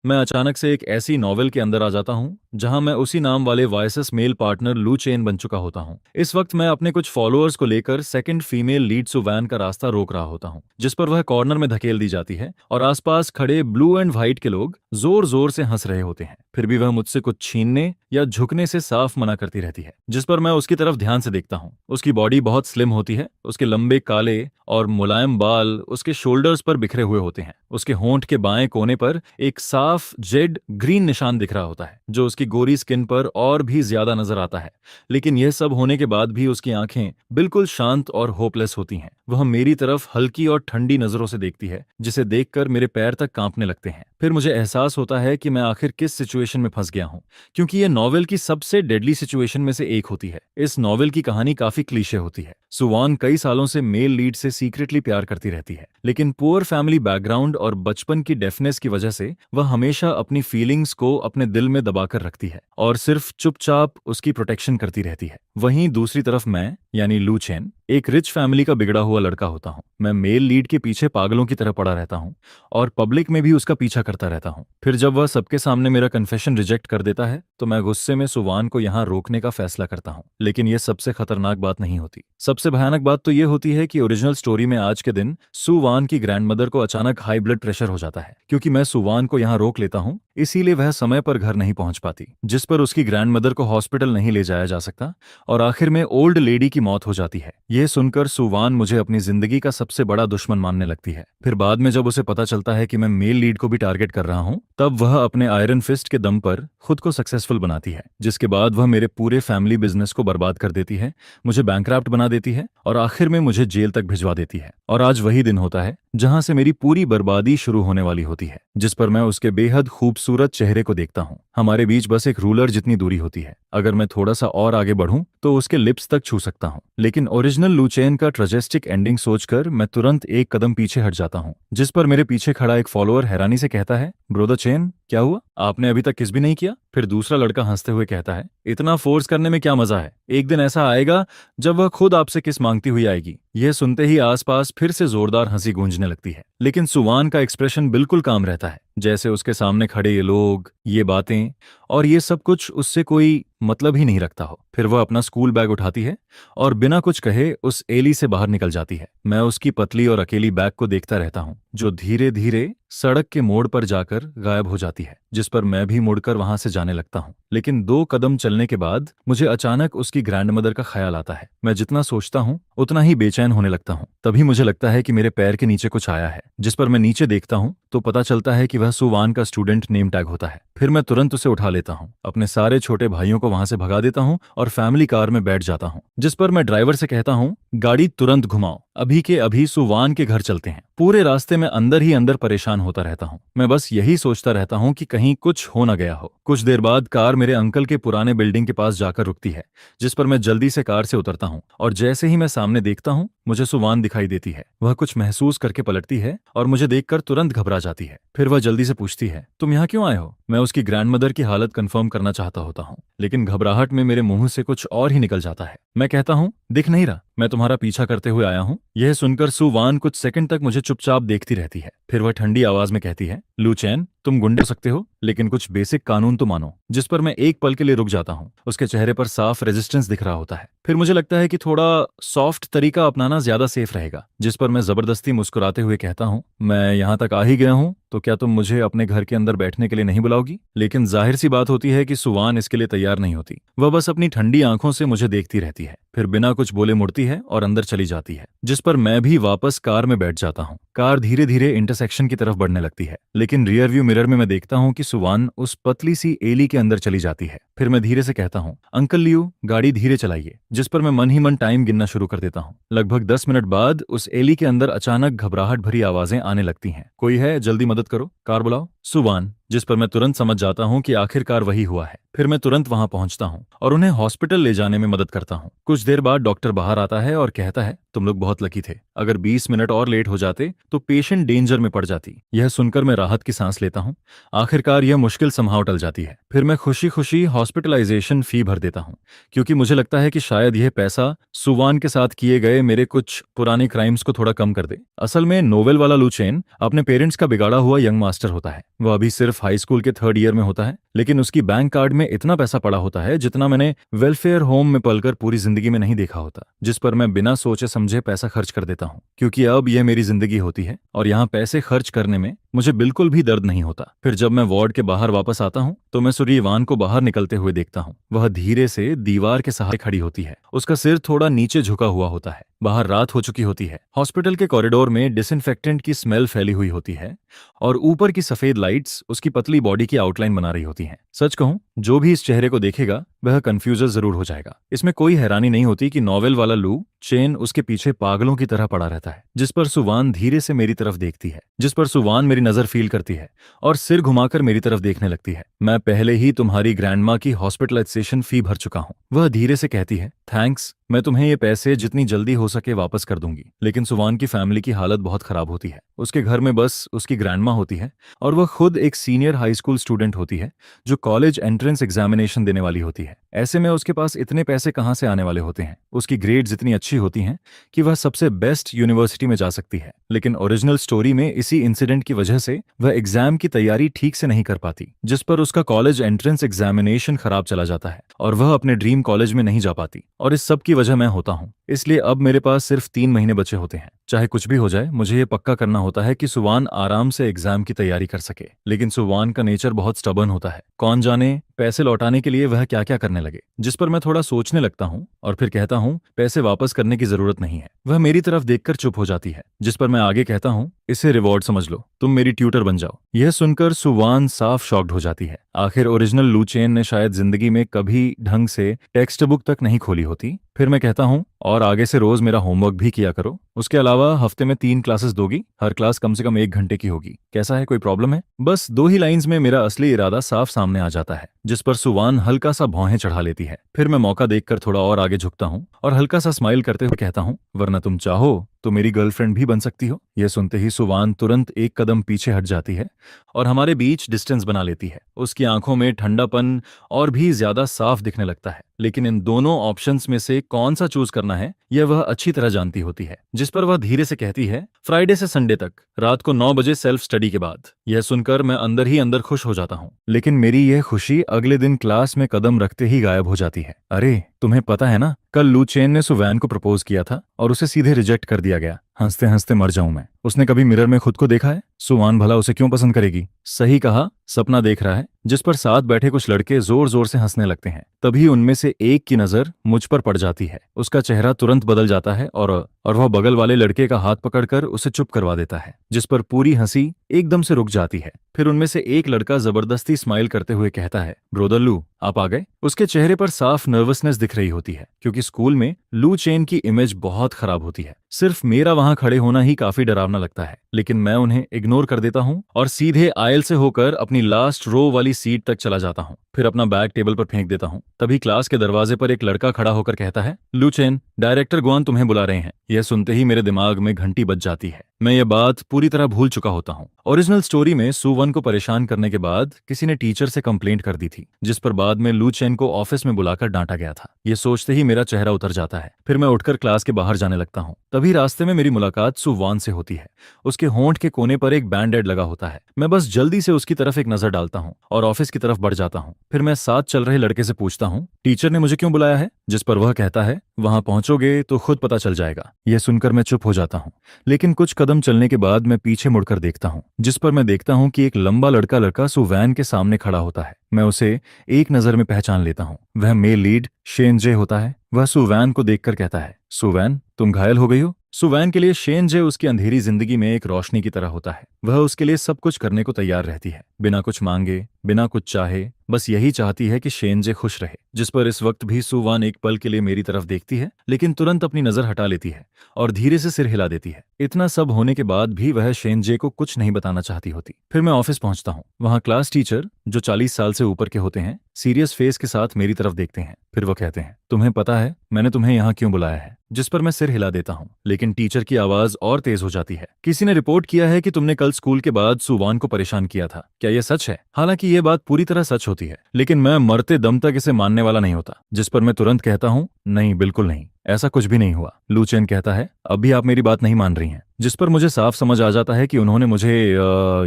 मैं अचानक से एक ऐसी नॉवेल के अंदर आ जाता हूँ जहां मैं उसी नाम वाले वायसस मेल पार्टनर लू चेन बन चुका होता हूँ। इस वक्त मैं अपने कुछ फॉलोअर्स को लेकर सेकंड फीमेल लीड सुवैन का रास्ता रोक रहा होता हूँ, जिस पर वह कॉर्नर में धकेल दी जाती है और आसपास खड़े ब्लू एंड व्हाइट के लोग जोर जोर से हंस रहे होते हैं। फिर भी वह मुझसे कुछ छीनने या झुकने से साफ मना करती रहती है, जिस पर मैं उसकी तरफ ध्यान से देखता हूँ। उसकी बॉडी बहुत स्लिम होती है, उसके लंबे काले और मुलायम बाल उसके शोल्डर्स पर बिखरे हुए होते हैं। उसके होंठ के बाएं कोने पर एक साफ जेड ग्रीन निशान दिख रहा होता है, जो उसकी गोरी स्किन पर और भी ज्यादा नजर आता है। लेकिन यह सब होने के बाद भी उसकी आंखें बिल्कुल शांत और होपलेस होती हैं। वह मेरी तरफ हल्की और ठंडी नजरों से देखती है, जिसे देखकर मेरे पैर तक कांपने लगते हैं। फिर मुझे एहसास होता है कि मैं आखिर किस सिचुएशन में फंस गया हूं, क्योंकि यह नॉवेल की सबसे डेडली सिचुएशन में से एक होती है। इस नॉवेल की कहानी काफी क्लीशे होती है। सुवान कई सालों से मेल लीड से सीक्रेटली प्यार करती रहती है, लेकिन पुअर फैमिली बैकग्राउंड और बचपन की डेफनेस की वजह से वह हमेशा अपनी फीलिंग्स को अपने दिल में दबाकर रखती है और सिर्फ चुपचाप उसकी प्रोटेक्शन करती रहती है। वहीं दूसरी तरफ मैं यानी लू चेन एक रिच फैमिली का बिगड़ा हुआ लड़का होता हूँ। मैं मेल लीड के पीछे पागलों की तरह पड़ा रहता हूँ और पब्लिक में भी उसका पीछा करता रहता हूँ। फिर जब वह सबके सामने मेरा कन्फेशन रिजेक्ट कर देता है तो मैं गुस्से में सुवान को यहाँ रोकने का फैसला करता हूँ। लेकिन यह सबसे खतरनाक बात नहीं होती। सबसे भयानक बात तो यह होती है कि ओरिजिनल स्टोरी में आज के दिन सुवान की ग्रैंडमदर को अचानक हाई ब्लड प्रेशर हो जाता है। क्योंकि मैं सुवान को यहाँ रोक लेता हूँ, इसीलिए वह समय पर घर नहीं पहुंच पाती, जिस पर उसकी ग्रैंडमदर को हॉस्पिटल नहीं ले जाया जा सकता और आखिर में ओल्ड लेडी की मौत हो जाती है। यह सुनकर सुवान मुझे अपनी जिंदगी का सबसे बड़ा दुश्मन मानने लगती है। फिर बाद में जब उसे पता चलता है कि मैं मेल लीड को भी टारगेट कर रहा हूं, तब वह अपने आयरन फिस्ट के दम पर खुद को सक्सेसफुल बनाती है, जिसके बाद वह मेरे पूरे फैमिली बिजनेस को बर्बाद कर देती है, मुझे बैंकरप्ट बना देती है और आखिर में मुझे जेल तक भिजवा देती है। और आज वही दिन होता है जहां से मेरी पूरी बर्बादी शुरू होने वाली होती है, जिस पर मैं उसके बेहद खूबसूरत चेहरे को देखता हूं। हमारे बीच बस एक रूलर जितनी दूरी होती है। अगर मैं थोड़ा सा और आगे बढ़ूं तो उसके लिप्स तक छू सकता हूं। लेकिन ओरिजिनल लू चेन का ट्रेजेस्टिक एंडिंग सोचकर मैं तुरंत एक कदम पीछे हट जाता हूं, जिस पर मेरे पीछे खड़ा एक फॉलोअर हैरानी से कहता है, ब्रोदर चेन, क्या हुआ? आपने अभी तक किस भी नहीं किया? फिर दूसरा लड़का हंसते हुए कहता है, इतना फोर्स करने में क्या मजा है? एक दिन ऐसा आएगा जब वह खुद आपसे किस मांगती हुई आएगी। यह सुनते ही आसपास फिर से जोरदार हंसी गूंजने लगती है। लेकिन सुवान का एक्सप्रेशन बिल्कुल काम रहता है, जैसे उसके सामने खड़े ये लोग, ये बातें और ये सब कुछ उससे कोई मतलब ही नहीं रखता हो। फिर वह अपना स्कूल बैग उठाती है और बिना कुछ कहे उस एली से बाहर निकल जाती है। मैं उसकी पतली और अकेली बैग को देखता रहता हूँ, जो धीरे धीरे सड़क के मोड़ पर जाकर गायब हो जाती है, जिस पर मैं भी मुड़कर वहां से जाने लगता हूँ। लेकिन 2 कदम चलने के बाद मुझे अचानक उसकी ग्रैंडमदर का ख्याल आता है। मैं जितना सोचता हूँ उतना ही बेचैन होने लगता हूँ। तभी मुझे लगता है कि मेरे पैर के नीचे कुछ आया है, जिस पर मैं नीचे देखता हूँ तो पता चलता है कि वह सुवान का स्टूडेंट नेम टैग होता है। फिर मैं तुरंत उसे उठा लेता हूँ, अपने सारे छोटे भाइयों को वहां से भगा देता हूँ और फैमिली कार में बैठ जाता हूँ, जिस पर मैं ड्राइवर से कहता हूँ, गाड़ी तुरंत घुमाओ, अभी के अभी सुवान के घर चलते हैं। पूरे रास्ते में अंदर ही अंदर परेशान होता रहता हूँ। मैं बस यही सोचता रहता हूँ कि कहीं कुछ हो न गया हो। कुछ देर बाद कार मेरे अंकल के पुराने बिल्डिंग के पास जाकर रुकती है, जिस पर मैं जल्दी से कार से उतरता हूँ और जैसे ही मैं सामने देखता हूँ मुझे सुवान दिखाई देती है। वह कुछ महसूस करके पलटती है और मुझे देखकर तुरंत घबरा जाती है। फिर वह जल्दी से पूछती है, तुम यहाँ क्यों आए हो? मैं उसकी ग्रैंडमदर की हालत कंफर्म करना चाहता होता हूँ, लेकिन घबराहट में मेरे मुंह से कुछ और ही निकल जाता है। मैं कहता हूँ, दिख नहीं रहा, मैं तुम्हारा पीछा करते हुए आया हूँ। यह सुनकर सुवान कुछ सेकंड तक मुझे चुपचाप देखती रहती है। फिर वह ठंडी आवाज में कहती है, लू चेन, तुम गुंडे हो सकते हो, लेकिन कुछ बेसिक कानून तो मानो। जिस पर मैं एक पल के लिए रुक जाता हूँ। उसके चेहरे पर साफ रेजिस्टेंस दिख रहा होता है। फिर मुझे लगता है कि थोड़ा सॉफ्ट तरीका अपनाना ज्यादा सेफ रहेगा, जिस पर मैं जबरदस्ती मुस्कुराते हुए कहता हूँ, मैं यहाँ तक आ ही गया हूँ तो क्या तुम मुझे अपने घर के अंदर बैठने के लिए नहीं बुलाओगी? लेकिन जाहिर सी बात होती है कि सुवान इसके लिए तैयार नहीं होती। वह बस अपनी ठंडी आंखों से मुझे देखती रहती है, फिर बिना कुछ बोले मुड़ती है और अंदर चली जाती है, जिस पर मैं भी वापस कार में बैठ जाता हूँ। कार धीरे धीरे इंटरसेक्शन की तरफ बढ़ने लगती है, लेकिन रियर व्यू मिरर में मैं देखता हूँ कि सुवान उस पतली सी एली के अंदर चली जाती है। फिर मैं धीरे से कहता हूँ, अंकल लियो, गाड़ी धीरे चलाइए, जिस पर मैं मन ही मन टाइम गिनना शुरू कर देता हूँ। लगभग 10 मिनट बाद उस एली के अंदर अचानक घबराहट भरी आवाजें आने लगती हैं। कोई है? जल्दी मदद करो, कार बुलाओ। सुवान, जिस पर मैं तुरंत समझ जाता हूँ कि आखिरकार वही हुआ है। फिर मैं तुरंत वहां पहुंचता हूँ और उन्हें हॉस्पिटल ले जाने में मदद करता हूँ। कुछ देर बाद डॉक्टर बाहर आता है और कहता है, तुम लोग बहुत लकी थे, अगर 20 मिनट और लेट हो जाते तो पेशेंट डेंजर में पड़ जाती। यह सुनकर मैं राहत की सांस लेता हूँ। आखिरकार यह मुश्किल संभाव टल जाती है। फिर मैं खुशी खुशी हॉस्पिटलाइजेशन फी भर देता हूँ, क्योंकि मुझे लगता है कि शायद यह पैसा सुवान के साथ किए गए मेरे कुछ पुराने क्राइम्स को थोड़ा कम कर दे। असल में नोवेल वाला लू चेन अपने पेरेंट्स का बिगाड़ा हुआ यंग मास्टर होता है। वह अभी सिर्फ सिर्फ हाई स्कूल के थर्ड ईयर में होता है, लेकिन उसकी बैंक कार्ड में इतना पैसा पड़ा होता है जितना मैंने वेलफेयर होम में पलकर पूरी जिंदगी में नहीं देखा होता, जिस पर मैं बिना सोचे समझे पैसा खर्च कर देता हूँ, क्योंकि अब यह मेरी जिंदगी होती है और यहाँ पैसे खर्च करने में मुझे बिल्कुल भी दर्द नहीं होता। फिर जब मैं वार्ड के बाहर वापस आता हूँ तो मैं सूर्यवान को बाहर निकलते हुए देखता हूँ। वह धीरे से दीवार के सहारे खड़ी होती है, उसका सिर थोड़ा नीचे झुका हुआ होता है। बाहर रात हो चुकी होती है। हॉस्पिटल के कॉरिडोर में डिसइंफेक्टेंट की स्मेल फैली हुई होती है और ऊपर की सफेद लाइट्स उसकी पतली बॉडी की आउटलाइन बना रही होती हैं। सच कहूं, जो भी इस चेहरे को देखेगा वह कंफ्यूजर जरूर हो जाएगा। इसमें कोई हैरानी नहीं होती कि नॉवेल वाला लू चेन उसके पीछे पागलों की तरह पड़ा रहता है, जिस पर सुवान धीरे से मेरी तरफ देखती है, जिस पर सुवान मेरी नजर फील करती है और सिर घुमाकर मेरी तरफ देखने लगती है। मैं पहले ही तुम्हारी ग्रैंडमा की हॉस्पिटलाइजेशन फी भर चुका हूं, वह धीरे से कहती है। थैंक्स, मैं तुम्हें ये पैसे जितनी जल्दी हो सके वापस कर दूंगी। लेकिन सुवान की फैमिली की हालत बहुत खराब होती है। उसके घर में बस उसकी ग्रैंडमा होती है और वह खुद एक सीनियर हाई स्कूल स्टूडेंट होती है जो कॉलेज एंट्रेंस एग्जामिनेशन देने वाली होती है। ऐसे में उसके पास इतने पैसे कहां से आने वाले होते हैं? उसकी ग्रेड्स इतनी अच्छी होती हैं कि वह सबसे बेस्ट यूनिवर्सिटी में जा सकती है, लेकिन ओरिजिनल स्टोरी में इसी इंसिडेंट की वजह से वह एग्जाम की तैयारी ठीक से नहीं कर पाती, जिस पर उसका कॉलेज एंट्रेंस एग्जामिनेशन खराब चला जाता है और वह अपने ड्रीम कॉलेज में नहीं जा पाती। और इस सब की वजह मैं होता हूँ। इसलिए अब मेरे पास सिर्फ 3 महीने बचे होते हैं। चाहे कुछ भी हो जाए, मुझे ये पक्का करना होता है कि सुवान आराम से एग्जाम की तैयारी कर सके। लेकिन सुवान का नेचर बहुत स्टबर्न होता है। कौन जाने पैसे लौटाने के लिए वह क्या क्या करने लगे, जिस पर मैं थोड़ा सोचने लगता हूँ और फिर कहता हूँ पैसे वापस करने की जरूरत नहीं है। वह मेरी तरफ देखकर चुप हो जाती है, जिस पर मैं आगे कहता हूँ इसे रिवॉर्ड समझ लो, तुम मेरी ट्यूटर बन जाओ। यह सुनकर सुवान साफ शॉक्ड हो जाती है। आखिर ओरिजिनल लू चेन ने शायद जिंदगी में कभी ढंग से टेक्स्ट बुक तक नहीं खोली होती। फिर मैं कहता हूँ और आगे से रोज मेरा होमवर्क भी किया करो। उसके अलावा हफ्ते में 3 क्लासेस दोगी, हर क्लास कम से कम 1 घंटे की होगी। कैसा है, कोई प्रॉब्लम है? बस 2 ही लाइंस में मेरा असली इरादा साफ सामने आ जाता है, जिस पर सुवान हल्का सा भौहें चढ़ा लेती है। फिर मैं मौका देखकर थोड़ा और आगे झुकता हूँ और हल्का सा स्माइल करते हुए कहता हूँ, वरना तुम चाहो तो मेरी गर्लफ्रेंड भी बन सकती हो। यह सुनते ही सुवान तुरंत 1 कदम पीछे हट जाती है और हमारे बीच डिस्टेंस बना लेती है। उसकी आंखों में ठंडापन और भी ज्यादा साफ दिखने लगता है। लेकिन इन दोनों ऑप्शंस में से कौन सा चूज करना है यह वह अच्छी तरह जानती होती है, जिस पर वह धीरे से कहती है, फ्राइडे से संडे तक रात को 9 बजे सेल्फ स्टडी के बाद। यह सुनकर मैं अंदर ही अंदर खुश हो जाता हूँ, लेकिन मेरी यह खुशी अगले दिन क्लास में कदम रखते ही गायब हो जाती है। अरे तुम्हें पता है ना, कल लू चेन ने सुवैन को प्रपोज किया था और उसे सीधे रिजेक्ट कर दिया गया। हंसते हंसते मर जाऊं मैं। उसने कभी मिरर में खुद को देखा है? सुवान भला उसे क्यों पसंद करेगी? सही कहा, सपना देख रहा है। जिस पर साथ बैठे कुछ लड़के जोर जोर से हंसने लगते हैं। तभी उनमें से एक की नजर मुझ पर पड़ जाती है। उसका चेहरा तुरंत बदल जाता है और वह बगल वाले लड़के का हाथ पकड़कर उसे चुप करवा देता है, जिस पर पूरी हंसी एकदम से रुक जाती है। फिर उनमें से एक लड़का जबरदस्ती स्माइल करते हुए कहता है, ब्रोदर लू आप आ गए। उसके चेहरे पर साफ नर्वसनेस दिख रही होती है, क्योंकि स्कूल में लू चेन की इमेज बहुत खराब होती है। सिर्फ मेरा वहां खड़े होना ही काफी डरावना लगता है, लेकिन मैं उन्हें इग्नोर कर देता हूं और सीधे आयल से होकर अपनी लास्ट रो वाली सीट तक चला जाता हूं। फिर अपना बैग टेबल पर फेंक देता हूं। तभी क्लास के दरवाजे पर एक लड़का खड़ा होकर कहता है, लू चेन, डायरेक्टर गुआन तुम्हें बुला रहे हैं। यह सुनते ही मेरे दिमाग में घंटी बज जाती है। मैं ये बात पूरी तरह भूल चुका होता हूँ। ओरिजिनल स्टोरी में सुवन को परेशान करने के बाद किसी ने टीचर से कंप्लेंट कर दी थी, जिस पर बाद में लू चेन को ऑफिस में बुलाकर डांटा गया था। ये सोचते ही मेरा चेहरा उतर जाता है। फिर मैं उठकर क्लास के बाहर जाने लगता हूँ। तभी रास्ते में मेरी मुलाकात सुवान से होती है। उसके होंठ के कोने पर एक बैंडेड लगा होता है। मैं बस जल्दी से उसकी तरफ एक नजर डालता हूँ और ऑफिस की तरफ बढ़ जाता हूँ। फिर मैं साथ चल रहे लड़के से पूछता हूँ, टीचर ने मुझे क्यों बुलाया है? जिस पर वह कहता है, वहां पहुंचोगे तो खुद पता चल जाएगा। यह सुनकर मैं चुप हो जाता हूँ, लेकिन कुछ कदम चलने के बाद मैं पीछे मुड़कर देखता हूँ, जिस पर मैं देखता हूँ कि एक लंबा लड़का सुवैन के सामने खड़ा होता है। मैं उसे एक नजर में पहचान लेता हूँ। वह मेल लीड शेनजे होता है। वह सुवैन को देखकर कहता है, सुवैन तुम घायल हो गई हो? सुवैन के लिए शेनजे उसकी अंधेरी जिंदगी में एक रोशनी की तरह होता है। वह उसके लिए सब कुछ करने को तैयार रहती है, बिना कुछ मांगे, बिना कुछ चाहे, बस यही चाहती है कि शेनजे खुश रहे। जिस पर इस वक्त भी सुवान एक पल के लिए मेरी तरफ देखती है, लेकिन तुरंत अपनी नजर हटा लेती है और धीरे से सिर हिला देती है। इतना सब होने के बाद भी वह शेनजे को कुछ नहीं बताना चाहती होती। फिर मैं ऑफिस पहुंचता हूँ। वहां क्लास टीचर, जो 40 साल से ऊपर के होते हैं, सीरियस फेस के साथ मेरी तरफ देखते हैं। फिर वो कहते हैं, तुम्हें पता है मैंने तुम्हें यहाँ क्यों बुलाया है? जिस पर मैं सिर हिला देता हूँ, लेकिन टीचर की आवाज और तेज हो जाती है। किसी ने रिपोर्ट किया है कि तुमने कल स्कूल के बाद सुवान को परेशान किया था। क्या यह सच है? हालांकि यह बात पूरी तरह सच होती है, लेकिन मैं मरते दम तक इसे मानने वाला नहीं होता। जिस पर मैं तुरंत कहता हूँ, नहीं, बिल्कुल नहीं, ऐसा कुछ भी नहीं हुआ, लू चेन कहता है। अब भी आप मेरी बात नहीं मान रही हैं। जिस पर मुझे साफ समझ आ जाता है कि उन्होंने मुझे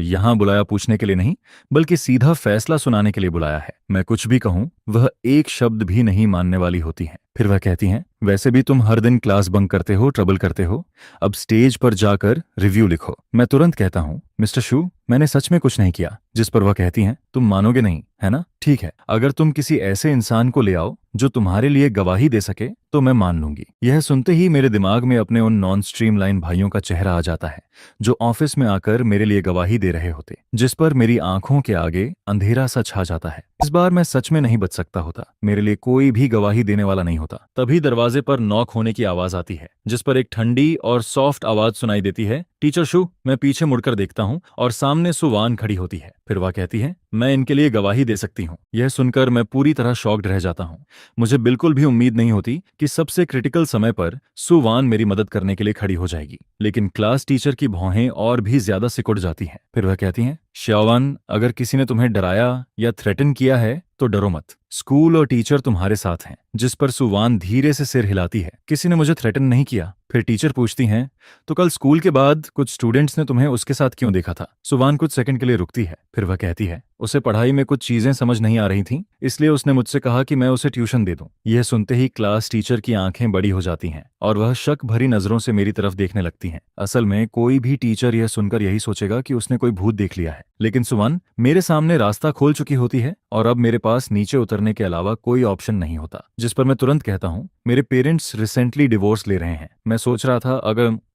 यहाँ बुलाया पूछने के लिए नहीं, बल्कि सीधा फैसला सुनाने के लिए बुलाया है। मैं कुछ भी कहूँ वह एक शब्द भी नहीं मानने वाली होती हैं। फिर वह कहती हैं, वैसे भी तुम हर दिन क्लास बंक करते हो, ट्रबल करते हो, अब स्टेज पर जाकर रिव्यू लिखो। मैं तुरंत कहता हूँ, मिस्टर शू, मैंने सच में कुछ नहीं किया। जिस पर वह कहती हैं, तुम मानोगे नहीं, है ना? ठीक है, अगर तुम किसी ऐसे इंसान को ले आओ जो तुम्हारे लिए गवाही दे सके तो मैं मान लूंगी। यह सुनते ही मेरे दिमाग में अपने उन नॉन स्ट्रीमलाइन भाइयों का चेहरा आ जाता है जो ऑफिस में आकर मेरे लिए गवाही दे रहे होते, जिस पर मेरी आंखों के आगे अंधेरा सा छा जाता है। इस बार मैं सच में नहीं बच सकता होता, मेरे लिए कोई भी गवाही देने वाला नहीं होता। तभी दरवाजे पर नॉक होने की आवाज आती है, जिस पर एक ठंडी और सॉफ्ट आवाज सुनाई देती है, टीचर शू। मैं पीछे मुड़कर देखता हूँ और सामने सुवान खड़ी होती है। फिर वह कहती है, मैं इनके लिए गवाही दे सकती हूँ। यह सुनकर मैं पूरी तरह शॉक्ड रह जाता हूँ। मुझे बिल्कुल भी उम्मीद नहीं होती कि सबसे क्रिटिकल समय पर सुवान मेरी मदद करने के लिए खड़ी हो जाएगी, लेकिन क्लास टीचर की भौहें और भी ज्यादा सिकुड़ जाती हैं। फिर वह कहती हैं, श्यावान, अगर किसी ने तुम्हें डराया या थ्रेटन किया है तो डरो मत, स्कूल और टीचर तुम्हारे साथ हैं। जिस पर सुवान धीरे से सिर हिलाती है, किसी ने मुझे थ्रेटन नहीं किया। फिर टीचर पूछती हैं, तो कल स्कूल के बाद कुछ स्टूडेंट्स ने तुम्हें उसके साथ क्यों देखा था? सुवान कुछ सेकंड के लिए रुकती है, फिर वह कहती है, उसे पढ़ाई में कुछ चीजें समझ नहीं आ रही थीं, इसलिए उसने मुझसे कहा कि मैं उसे ट्यूशन दे दूं। यह सुनते ही क्लास टीचर की आंखें बड़ी हो जाती हैं और वह शक भरी नजरों से मेरी तरफ देखने लगती हैं। असल में कोई भी टीचर यह सुनकर यही सोचेगा कि उसने कोई भूत देख लिया है, लेकिन सुवान मेरे सामने रास्ता खोल चुकी होती है और अब मेरे पास नीचे उतरने के अलावा कोई ऑप्शन नहीं होता। जिस पर मैं तुरंत कहता हूँ, मेरे पेरेंट्स रिसेंटली डिवोर्स ले रहे हैं। मैं सोच रहा था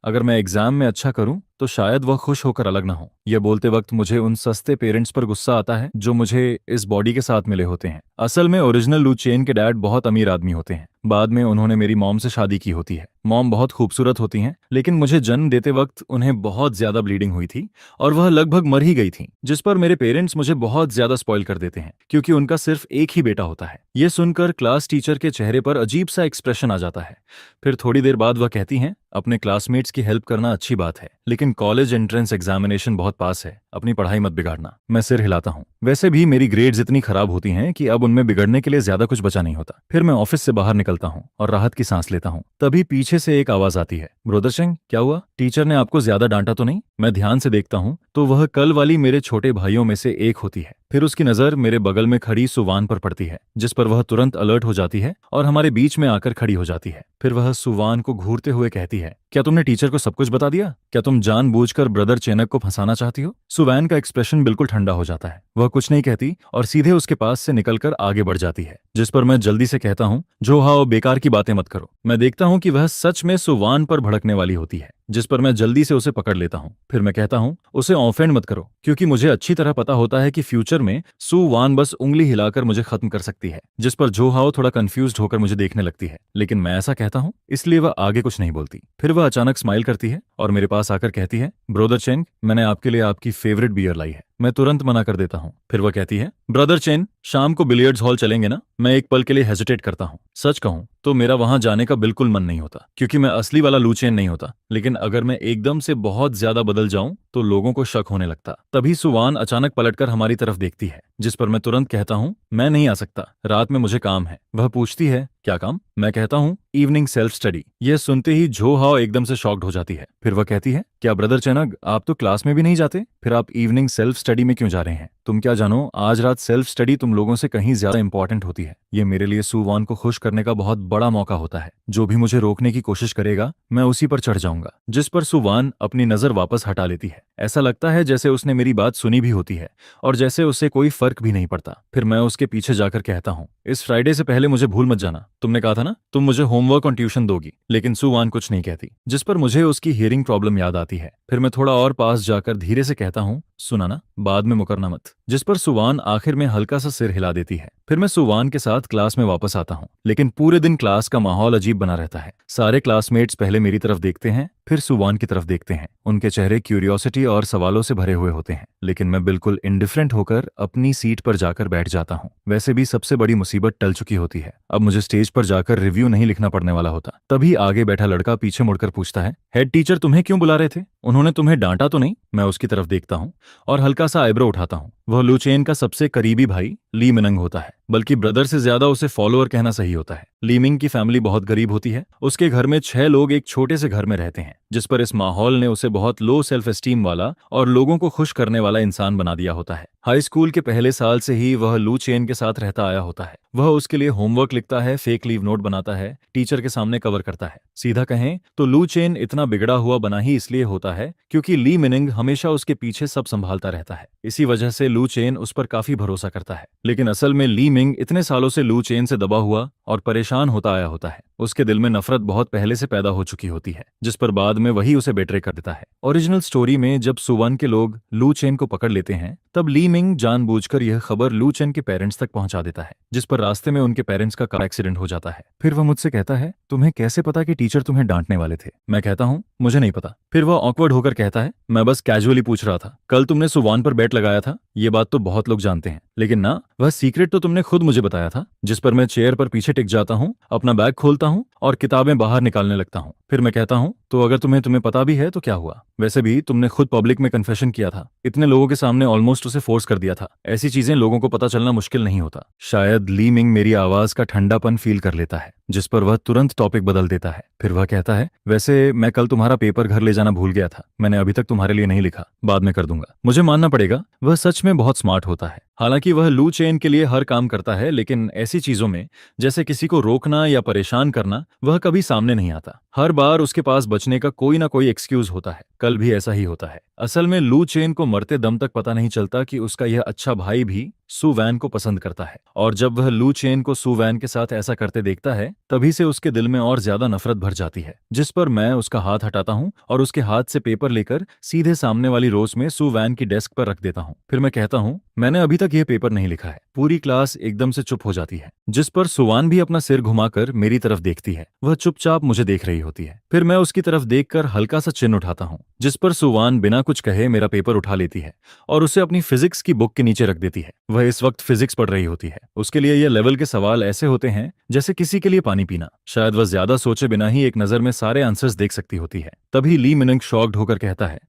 अगर मैं एग्जाम में अच्छा करूं तो शायद वह खुश होकर अलग ना हो। यह बोलते वक्त मुझे उन सस्ते पेरेंट्स पर गुस्सा आता है जो मुझे इस बॉडी के साथ मिले होते हैं। असल में ओरिजिनल लू चेन के डैड बहुत अमीर आदमी होते हैं। बाद में उन्होंने मेरी मॉम से शादी की होती है। मॉम बहुत खूबसूरत होती हैं, लेकिन मुझे जन्म देते वक्त उन्हें बहुत ज्यादा ब्लीडिंग हुई थी और वह लगभग मर ही गई थी। जिस पर मेरे पेरेंट्स मुझे बहुत ज्यादा स्पॉइल कर देते हैं क्योंकि उनका सिर्फ एक ही बेटा होता है। यह सुनकर क्लास टीचर के चेहरे पर अजीब सा एक्सप्रेशन आ जाता है। फिर थोड़ी देर बाद वह कहती हैं, अपने क्लासमेट्स की हेल्प करना अच्छी बात है, लेकिन कॉलेज एंट्रेंस एग्जामिनेशन बहुत पास है, अपनी पढ़ाई मत बिगाड़ना। मैं सिर हिलाता हूँ। वैसे भी मेरी ग्रेड्स इतनी खराब होती हैं कि अब उनमें बिगड़ने के लिए ज्यादा कुछ बचा नहीं होता। फिर मैं ऑफिस से बाहर निकलता हूँ और राहत की सांस लेता हूँ। तभी पीछे से एक आवाज आती है, ब्रदर चेंग, क्या हुआ? टीचर ने आपको ज्यादा डांटा तो नहीं? मैं ध्यान से देखता हूँ तो वह कल वाली मेरे छोटे भाइयों में से एक होती है। फिर उसकी नजर मेरे बगल में खड़ी सुवान पर पड़ती है, जिस पर वह तुरंत अलर्ट हो जाती है और हमारे बीच में आकर खड़ी हो जाती है। फिर वह सुवान को घूरते हुए कहती है, क्या तुमने टीचर को सब कुछ बता दिया? क्या तुम जानबूझकर ब्रदर चेनक को फंसाना चाहती हो? सुवान का एक्सप्रेशन बिल्कुल ठंडा हो जाता है। वह कुछ नहीं कहती और सीधे उसके पास से निकलकर आगे बढ़ जाती है। जिस पर मैं जल्दी से कहता हूँ, जो हाओ, बेकार की बातें मत करो। मैं देखता हूँ कि वह सच में सुवान पर भड़कने वाली होती है, जिस पर मैं जल्दी से उसे पकड़ लेता हूँ। फिर मैं कहता हूँ, उसे ऑफेंड मत करो, क्योंकि मुझे अच्छी तरह पता होता है कि फ्यूचर में सुवान बस उंगली हिलाकर मुझे खत्म कर सकती है। जिस पर जो हाओ थोड़ा कंफ्यूज्ड होकर मुझे देखने लगती है, लेकिन मैं ऐसा कहता हूँ इसलिए वह आगे कुछ नहीं बोलती। फिर वह अचानक स्माइल करती है और मेरे पास आकर कहती है, ब्रदर चेन, मैंने आपके लिए आपकी फेवरेट बियर लाई है। मैं तुरंत मना कर देता हूँ। फिर वह कहती है, ब्रदर चेन, शाम को बिलियर्ड्स हॉल चलेंगे ना? मैं एक पल के लिए हेजिटेट करता हूँ। सच कहूँ तो मेरा वहां जाने का बिल्कुल मन नहीं होता, क्योंकि मैं असली वाला लू चेन नहीं होता, लेकिन अगर मैं एकदम से बहुत ज्यादा बदल जाऊं तो लोगों को शक होने लगता। तभी सुवान अचानक पलटकर हमारी तरफ देखती है, जिस पर मैं तुरंत कहता हूँ, मैं नहीं आ सकता, रात में मुझे काम है। वह पूछती है, क्या काम? मैं कहता हूँ, इवनिंग सेल्फ स्टडी। यह सुनते ही जो हाओ एकदम से शॉक्ड हो जाती है। फिर वह कहती है, क्या ब्रदर चेनग, आप तो क्लास में भी नहीं जाते, फिर आप इवनिंग सेल्फ स्टडी में क्यों जा रहे हैं? तुम क्या जानो, आज रात सेल्फ स्टडी तुम लोगों से कहीं ज्यादा इंपॉर्टेंट होती है। ये मेरे लिए सुवान को खुश करने का बहुत बड़ा मौका होता है। जो भी मुझे रोकने की कोशिश करेगा मैं उसी पर चढ़ जाऊंगा। जिस पर सुवान अपनी नजर वापस हटा लेती है। ऐसा लगता है जैसे उसने मेरी बात सुनी भी होती है और जैसे उसे कोई फर्क भी नहीं पड़ता। फिर मैं उसके पीछे जाकर कहता हूँ, इस फ्राइडे से पहले मुझे भूल मत जाना। तुमने कहा था ना तुम मुझे होमवर्क और ट्यूशन दोगी। लेकिन सुवान कुछ नहीं कहती, जिस पर मुझे उसकी हियरिंग प्रॉब्लम याद आती है। फिर मैं थोड़ा और पास जाकर धीरे से कहता हूँ, सुना ना, बाद में मुकरना मत। जिस पर सुवान आखिर में हल्का सा सिर हिला देती है। फिर मैं सुवान के साथ क्लास में वापस आता हूँ, लेकिन पूरे दिन क्लास का माहौल अजीब बना रहता है। सारे क्लासमेट्स पहले मेरी तरफ देखते हैं, फिर सुवान की तरफ देखते हैं। उनके चेहरे क्यूरियोसिटी और सवालों से भरे हुए होते हैं, लेकिन मैं बिल्कुल इंडिफरेंट होकर अपनी सीट पर जाकर बैठ जाता हूँ। वैसे भी सबसे बड़ी मुसीबत टल चुकी होती है। अब मुझे स्टेज पर जाकर रिव्यू नहीं लिखना पड़ने वाला होता। तभी आगे बैठा लड़का पीछे मुड़कर पूछता है, हेड टीचर तुम्हें क्यों बुला रहे थे? उन्होंने तुम्हें डांटा तो नहीं? मैं उसकी तरफ देखता हूँ और हल्का सा आईब्रो उठाता हूँ। वह लू चेन का सबसे करीबी भाई ली मिनंग होता है। बल्कि ब्रदर से ज्यादा उसे फॉलोअर कहना सही होता है। लीमिंग की फैमिली बहुत गरीब होती है। उसके घर में 6 लोग एक छोटे से घर में रहते हैं, जिस पर इस माहौल ने उसे बहुत लो सेल्फ एस्टीम वाला और लोगों को खुश करने वाला इंसान बना दिया होता है। हाई स्कूल के पहले साल से ही वह लू चेन के साथ रहता आया होता है। वह उसके लिए होमवर्क लिखता है, फेक लीव नोट बनाता है, टीचर के सामने कवर करता है। सीधा कहें तो लू चेन इतना बिगड़ा हुआ बना ही इसलिए होता है क्योंकि ली मिनिंग हमेशा उसके पीछे सब संभालता रहता है। इसी वजह से लू चेन उस पर काफी भरोसा करता है। लेकिन असल में ली मिंग इतने सालों से लू चेन से दबा हुआ और परेशान होता आया होता है। उसके दिल में नफरत बहुत पहले से पैदा हो चुकी होती है, जिस पर बाद में वही उसे बेट्रे कर देता है। ओरिजिनल स्टोरी में जब सुवन के लोग लू चेन को पकड़ लेते हैं, तब ली मिंग जानबूझकर यह खबर लू चेन के पेरेंट्स तक पहुंचा देता है, जिस पर रास्ते में उनके पेरेंट्स का कार एक्सीडेंट हो जाता है। फिर वह मुझसे कहता है, तुम्हें कैसे पता कि टीचर तुम्हें डांटने वाले थे? मैं कहता हूँ, मुझे नहीं पता। फिर वह ऑकवर्ड होकर कहता है, मैं बस कैजुअली पूछ रहा था। कल तुमने सुवान पर बेट लगाया था, ये बात तो बहुत लोग जानते हैं, लेकिन ना, वह सीक्रेट तो तुमने खुद मुझे बताया था। जिस पर मैं चेयर पर पीछे टिक जाता हूँ, अपना बैग खोलता हूँ और किताबें बाहर निकालने लगता हूँ। फिर मैं कहता हूँ, तो अगर तुम्हें पता भी है तो क्या हुआ? वैसे भी तुमने खुद पब्लिक में कन्फेशन किया था, इतने लोगों के सामने ऑलमोस्ट उसे फोर्स कर दिया था। ऐसी चीजें लोगों को पता चलना मुश्किल नहीं होता। शायद ली मिंग मेरी आवाज का ठंडापन फील कर लेता है, जिस पर वह तुरंत टॉपिक बदल देता है। फिर वह कहता है, वैसे मैं कल तुम्हारा पेपर घर ले जाना भूल गया था, मैंने अभी तक तुम्हारे लिए नहीं लिखा, बाद में कर दूंगा। मुझे मानना पड़ेगा, वह सच में बहुत स्मार्ट होता है। हालांकि वह लू चेन के लिए हर काम करता है, लेकिन ऐसी चीजों में, जैसे किसी को रोकना या परेशान करना, वह कभी सामने नहीं आता। हर बार उसके पास बचने का कोई ना कोई एक्सक्यूज होता है। कल भी ऐसा ही होता है। असल में लू चेन को मरते दम तक पता नहीं चलता कि उसका यह अच्छा भाई भी सू वैन को पसंद करता है, और जब वह लू चेन को सू वैन के साथ ऐसा करते देखता है, तभी से उसके दिल में और ज्यादा नफरत भर जाती है। जिस पर मैं उसका हाथ हटाता हूँ और उसके हाथ से पेपर लेकर सीधे सामने वाली रोज में सू वैन की डेस्क पर रख देता हूँ। फिर मैं कहता हूँ, मैंने अभी तक यह पेपर नहीं लिखा है। पूरी क्लास एकदम से चुप हो जाती है, जिस पर सुवान भी अपना सिर घुमाकर मेरी तरफ देखती है। वह चुपचाप मुझे देख रही होती है। फिर मैं उसकी तरफ देखकर हल्का सा चिन्ह उठाता हूँ, जिस पर सुवान बिना कुछ कहे मेरा पेपर उठा लेती है और उसे अपनी फिजिक्स की बुक के नीचे रख देती है। वह इस वक्त फिजिक्स पढ़ रही होती है। उसके लिए यह लेवल के सवाल ऐसे होते हैं जैसे किसी के लिए पानी पीना। शायद वह ज्यादा सोचे बिना ही एक नजर में सारे आंसर्स देख सकती होती है। तभी ली मिनिंग शॉक्ड होकर कहता है,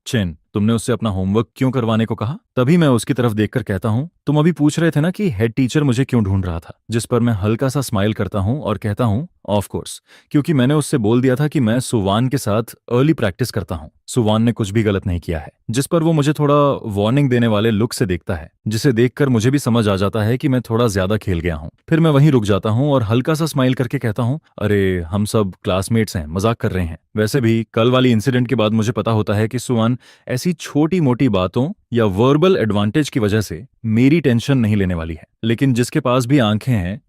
चिन, तुमने उससे अपना होमवर्क क्यों करवाने को कहा? तभी मैं उसकी तरफ देखकर कहता हूँ, तुम अभी पूछ रहे थे ना कि हेड टीचर मुझे क्यों ढूंढ रहा था? जिस पर मैं हल्का सा स्माइल करता हूँ और कहता हूँ, ऑफ कोर्स, क्योंकि मैंने उससे बोल दिया था कि मैं सुवान के साथ अर्ली प्रैक्टिस करता हूँ। सुवान ने कुछ भी गलत नहीं किया है। जिस पर वो मुझे थोड़ा वार्निंग देने वाले लुक से देखता है, जिसे देखकर मुझे भी समझ आ जाता है कि मैं थोड़ा ज्यादा खेल गया हूँ। फिर मैं वहीं रुक जाता हूँ और हल्का सा स्माइल करके कहता हूँ, अरे हम सब क्लासमेट्स हैं, मजाक कर रहे हैं। वैसे भी कल वाली इंसिडेंट के बाद मुझे पता होता है कि सुवान ऐसी छोटी मोटी बातों या वर्बल एडवांटेज की वजह से मेरी टेंशन नहीं लेने वाली है। लेकिन जिसके पास भी आंखें हैं